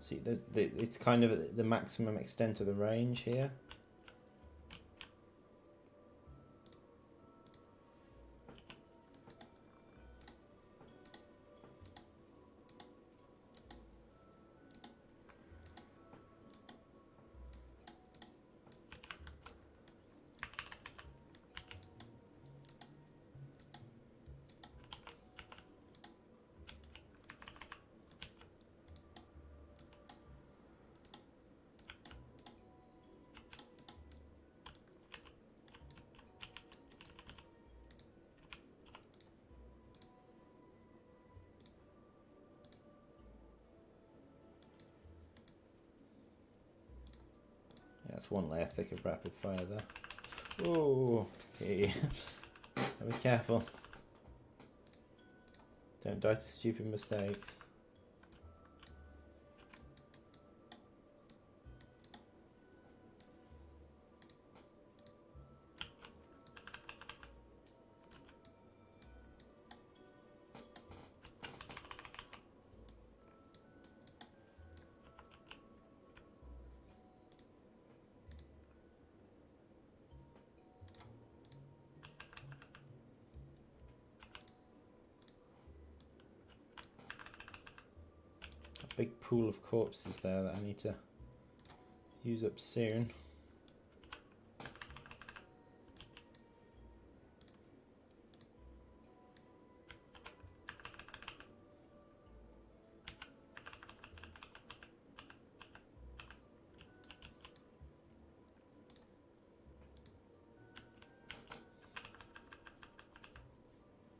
see it's kind of the maximum extent of the range here. That's one layer thick of rapid fire there. Oh, okay. Be careful. Don't die to stupid mistakes. Big pool of corpses there that I need to use up soon.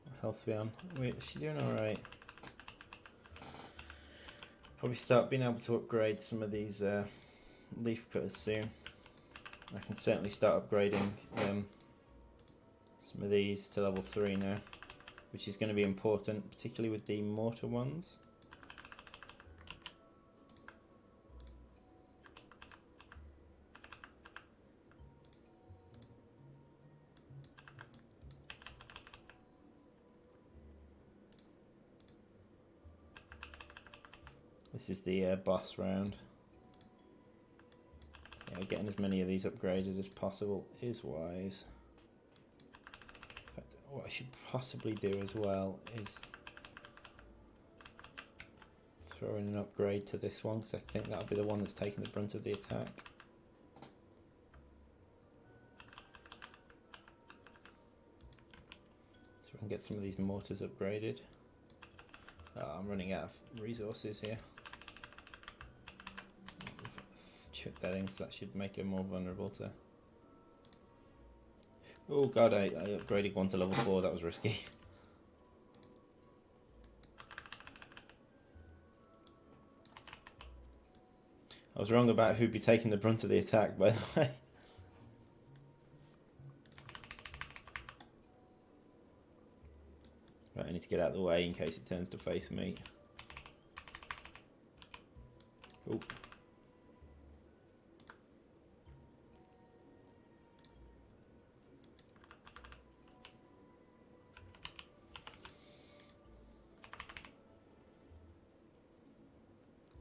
What health are we on? Wait, is she doing alright? Probably start being able to upgrade some of these leaf cutters soon. I can certainly start upgrading some of these to level 3 now, which is going to be important, particularly with the mortar ones. This is the boss round. Yeah, getting as many of these upgraded as possible is wise. In fact, what I should possibly do as well is throw in an upgrade to this one, because I think that'll be the one that's taking the brunt of the attack. So we can get some of these mortars upgraded. I'm running out of resources here. Chuck that in, because that should make it more vulnerable to... Oh god, I upgraded one to level 4, that was risky. I was wrong about who'd be taking the brunt of the attack, by the way. Right, I need to get out of the way in case it turns to face me. Oh.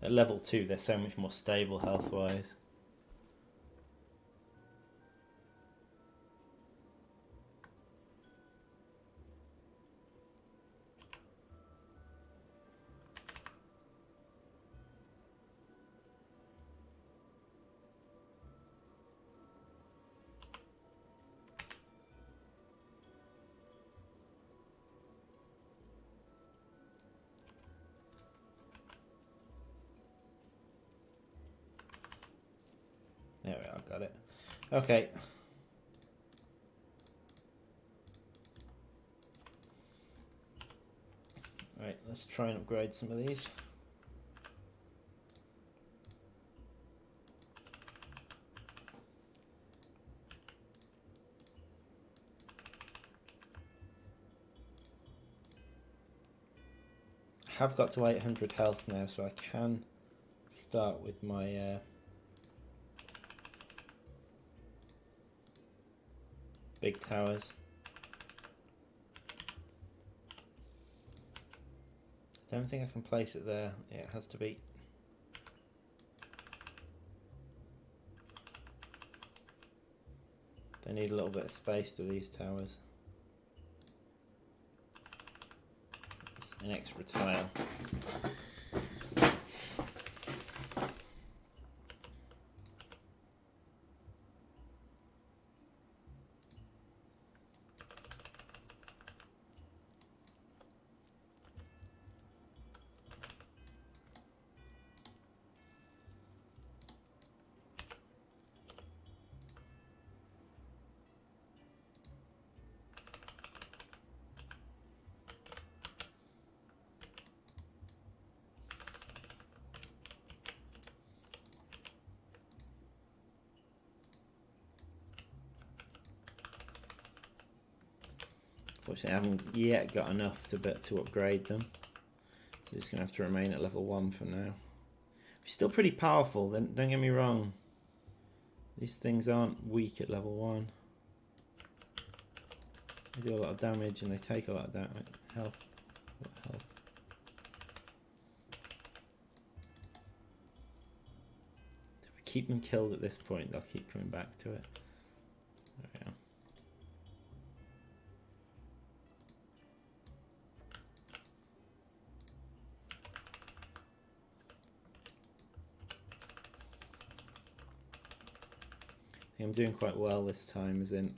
At level 2, they're so much more stable health-wise. There we are, got it. Okay. Right, let's try and upgrade some of these. I have got to 800 health now, so I can start with my big towers. I don't think I can place it there. Yeah, it has to be. They need a little bit of space to these towers. It's an extra tile. Unfortunately, I haven't yet got enough to upgrade them. So just going to have to remain at level 1 for now. Still pretty powerful, don't get me wrong. These things aren't weak at level 1. They do a lot of damage and they take a lot of damage. Health. Health. If we keep them killed at this point, they'll keep coming back to it. There we go. I'm doing quite well this time, as in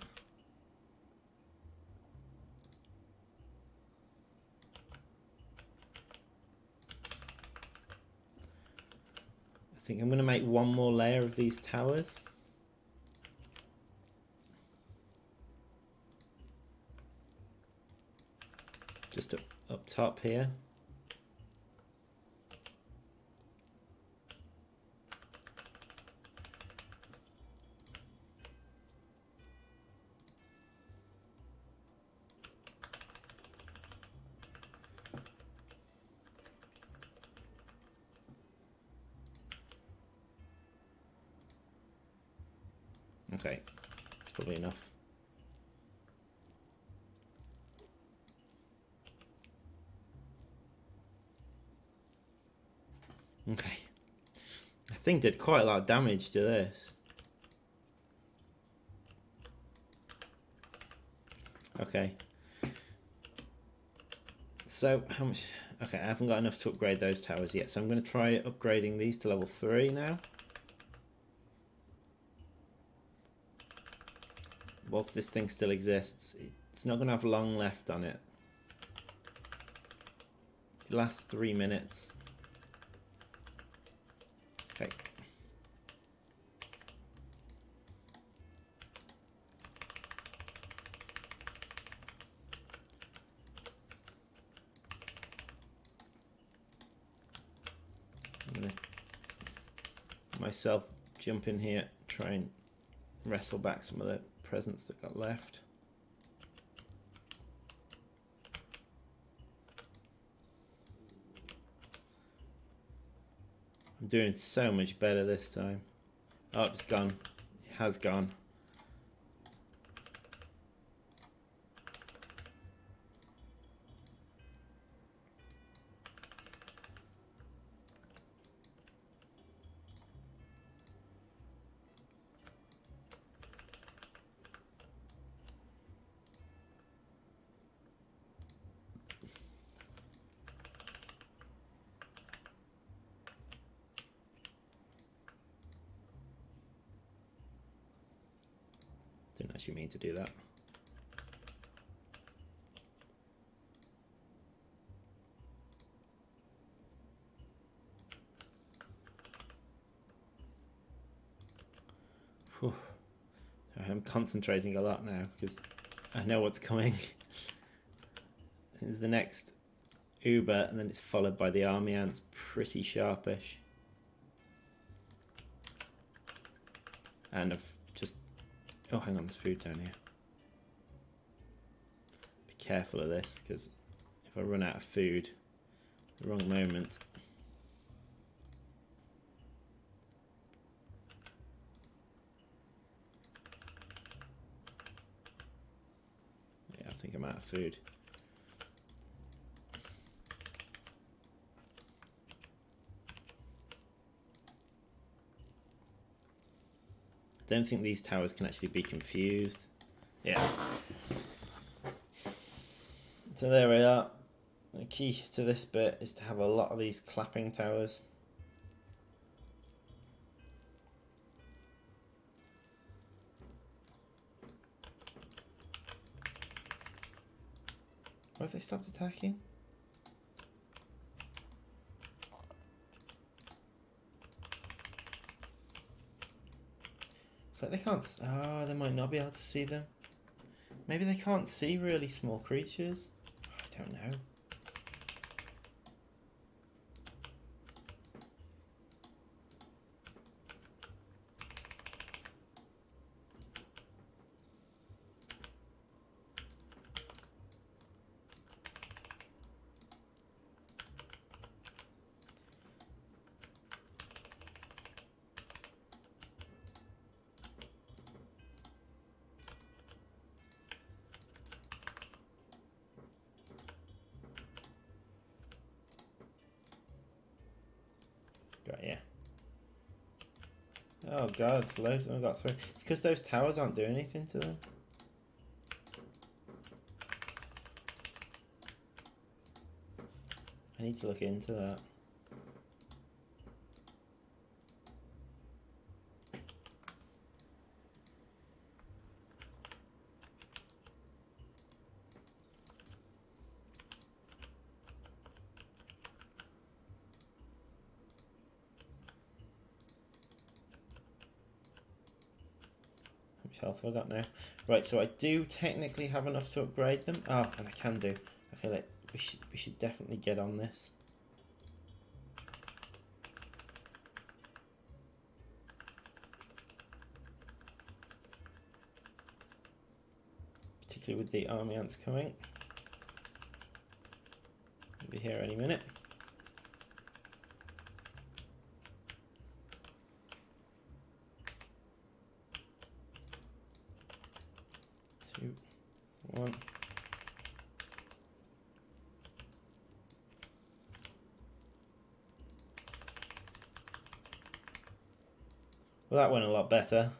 I think I'm going to make one more layer of these towers. Just up top here. Okay, that's probably enough. Okay. I think did quite a lot of damage to this. Okay. So how much? Okay, I haven't got enough to upgrade those towers yet, so I'm going to try upgrading these to level 3 now. Whilst this thing still exists, it's not going to have long left on it. It lasts 3 minutes. Okay. I'm going to myself jump in here, try and wrestle back some of the presents that got left. I'm doing so much better this time. Oh, it's gone. It has gone. Didn't actually mean to do that. Whew. I'm concentrating a lot now because I know what's coming. It's the next Uber, and then it's followed by the army ants. Pretty sharpish. And I've just... Oh, hang on, there's food down here. Be careful of this, because if I run out of food at the wrong moment... Yeah, I think I'm out of food. I don't think these towers can actually be confused. Yeah. So there we are. The key to this bit is to have a lot of these clapping towers. Why have they stopped attacking? It's like they can't... Ah, they might not be able to see them. Maybe they can't see really small creatures. I don't know. Got yeah. Oh god, loads of them got through. It's because those towers aren't doing anything to them. I need to look into that. Health have I got now? Right, so I do technically have enough to upgrade them. Oh, and I can do. Okay, we should definitely get on this. Particularly with the army ants coming. They'll be here any minute. One. Well, that went a lot better.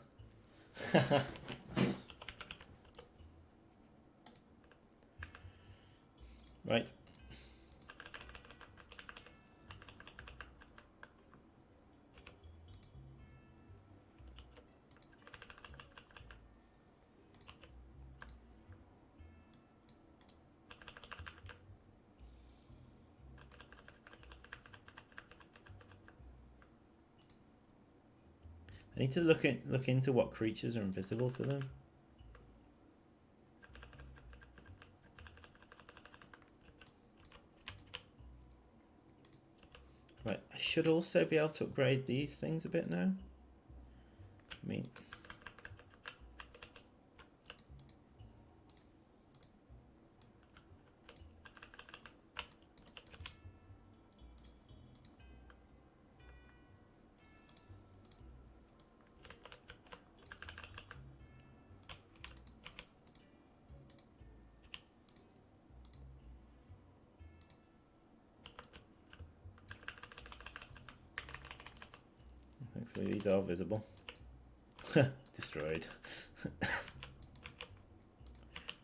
Right. I need to look into what creatures are invisible to them. Right, I should also be able to upgrade these things a bit now. I mean, hopefully these are visible. Destroyed.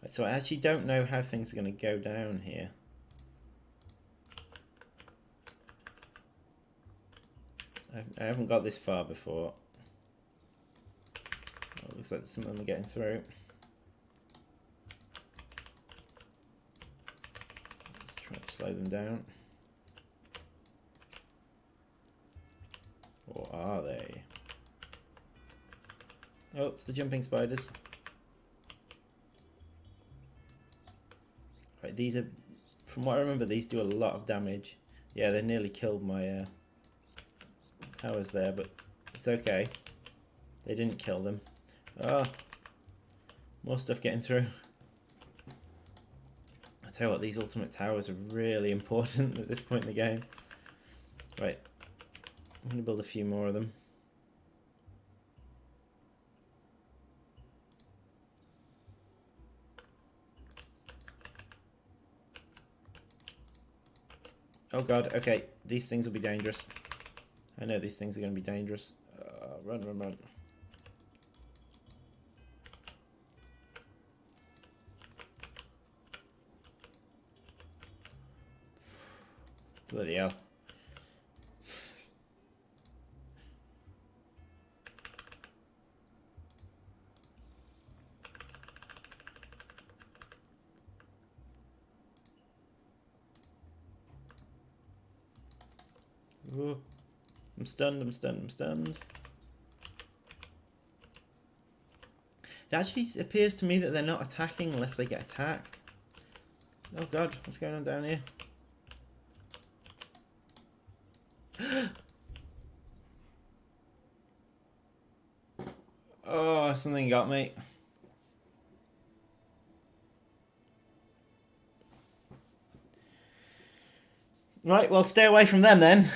Right, so I actually don't know how things are going to go down here. I haven't got this far before. Oh, looks like some of them are getting through. Let's try to slow them down. Or are they? Oh, it's the jumping spiders. Right, these are, from what I remember, these do a lot of damage. Yeah, they nearly killed my towers there, but it's okay. They didn't kill them. Oh, more stuff getting through. I tell you what, these ultimate towers are really important at this point in the game. Right, I'm going to build a few more of them. Oh god, okay, these things will be dangerous. I know these things are going to be dangerous. Run, run, run. Bloody hell. Ooh. I'm stunned, I'm stunned, I'm stunned. It actually appears to me that they're not attacking unless they get attacked. Oh god, what's going on down here? Oh, something got me. Right, well, stay away from them then.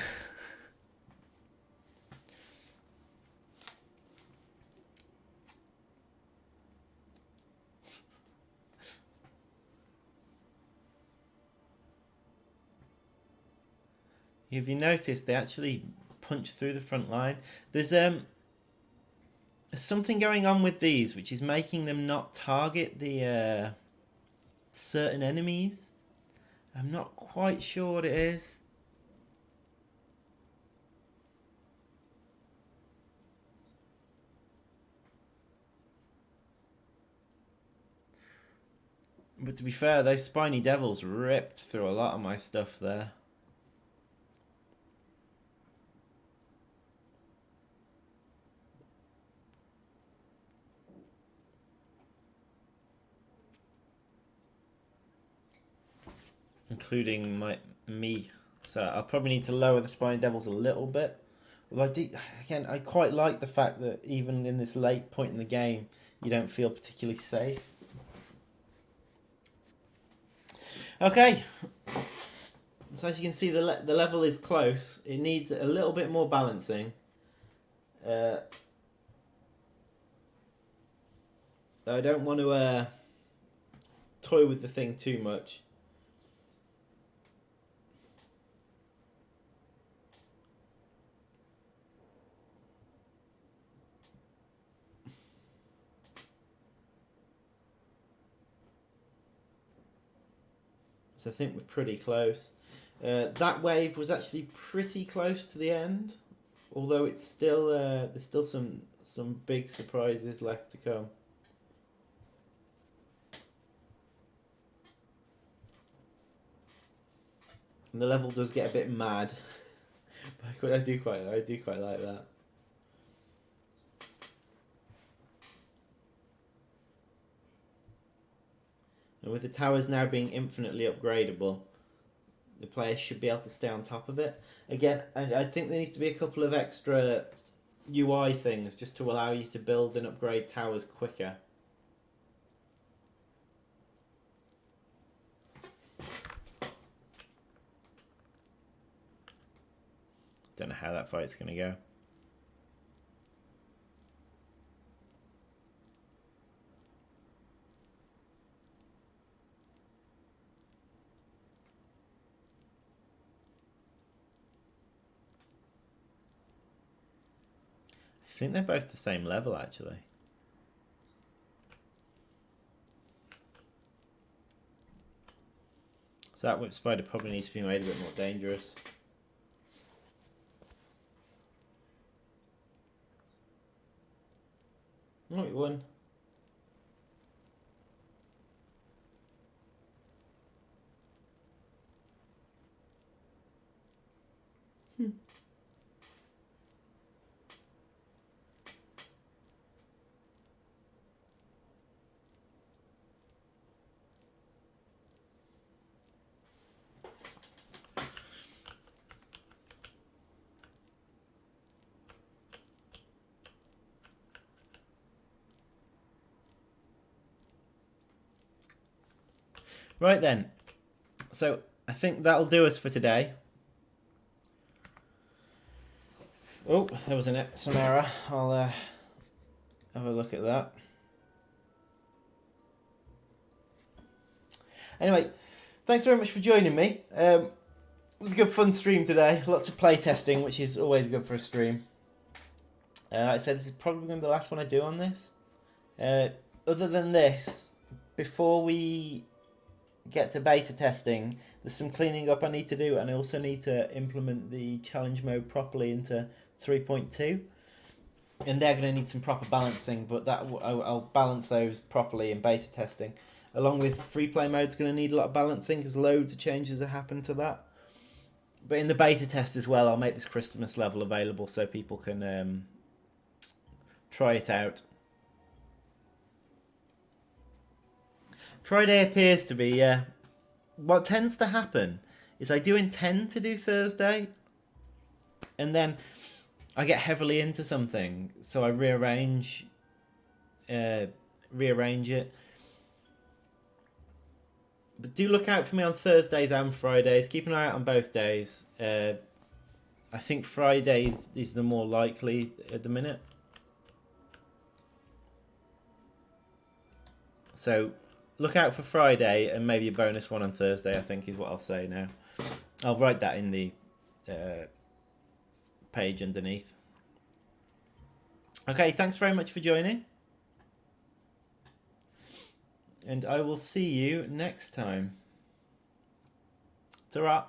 If you notice, they actually punch through the front line. There's something going on with these, which is making them not target the certain enemies. I'm not quite sure what it is. But to be fair, those spiny devils ripped through a lot of my stuff there. Including me. So I'll probably need to lower the spiny devils a little bit. Well, I quite like the fact that even in this late point in the game, you don't feel particularly safe. Okay, so as you can see, the level is close. It needs a little bit more balancing. I don't want to toy with the thing too much. So I think we're pretty close. That wave was actually pretty close to the end, although it's still there's still some big surprises left to come. And the level does get a bit mad, but I do quite like that. And with the towers now being infinitely upgradable, the player should be able to stay on top of it. Again, I think there needs to be a couple of extra UI things just to allow you to build and upgrade towers quicker. Don't know how that fight's going to go. I think they're both the same level, actually. So that whip spider probably needs to be made a bit more dangerous. Oh, it won. Right then, so I think that'll do us for today. Oh, there was some error. I'll have a look at that. Anyway, thanks very much for joining me. It was a good fun stream today. Lots of play testing, which is always good for a stream. Like I said, this is probably going to be the last one I do on this. Other than this, before we get to beta testing, there's some cleaning up I need to do, and I also need to implement the challenge mode properly into 3.2. And they're going to need some proper balancing, but I'll balance those properly in beta testing. Along with free play mode's going to need a lot of balancing because loads of changes have happened to that. But in the beta test as well, I'll make this Christmas level available so people can try it out. Friday appears to be, what tends to happen is I do intend to do Thursday, and then I get heavily into something, so I rearrange it. But do look out for me on Thursdays and Fridays. Keep an eye out on both days. I think Fridays is the more likely at the minute. So look out for Friday and maybe a bonus one on Thursday, I think is what I'll say now. I'll write that in the page underneath. Okay, thanks very much for joining. And I will see you next time. Ta-ra.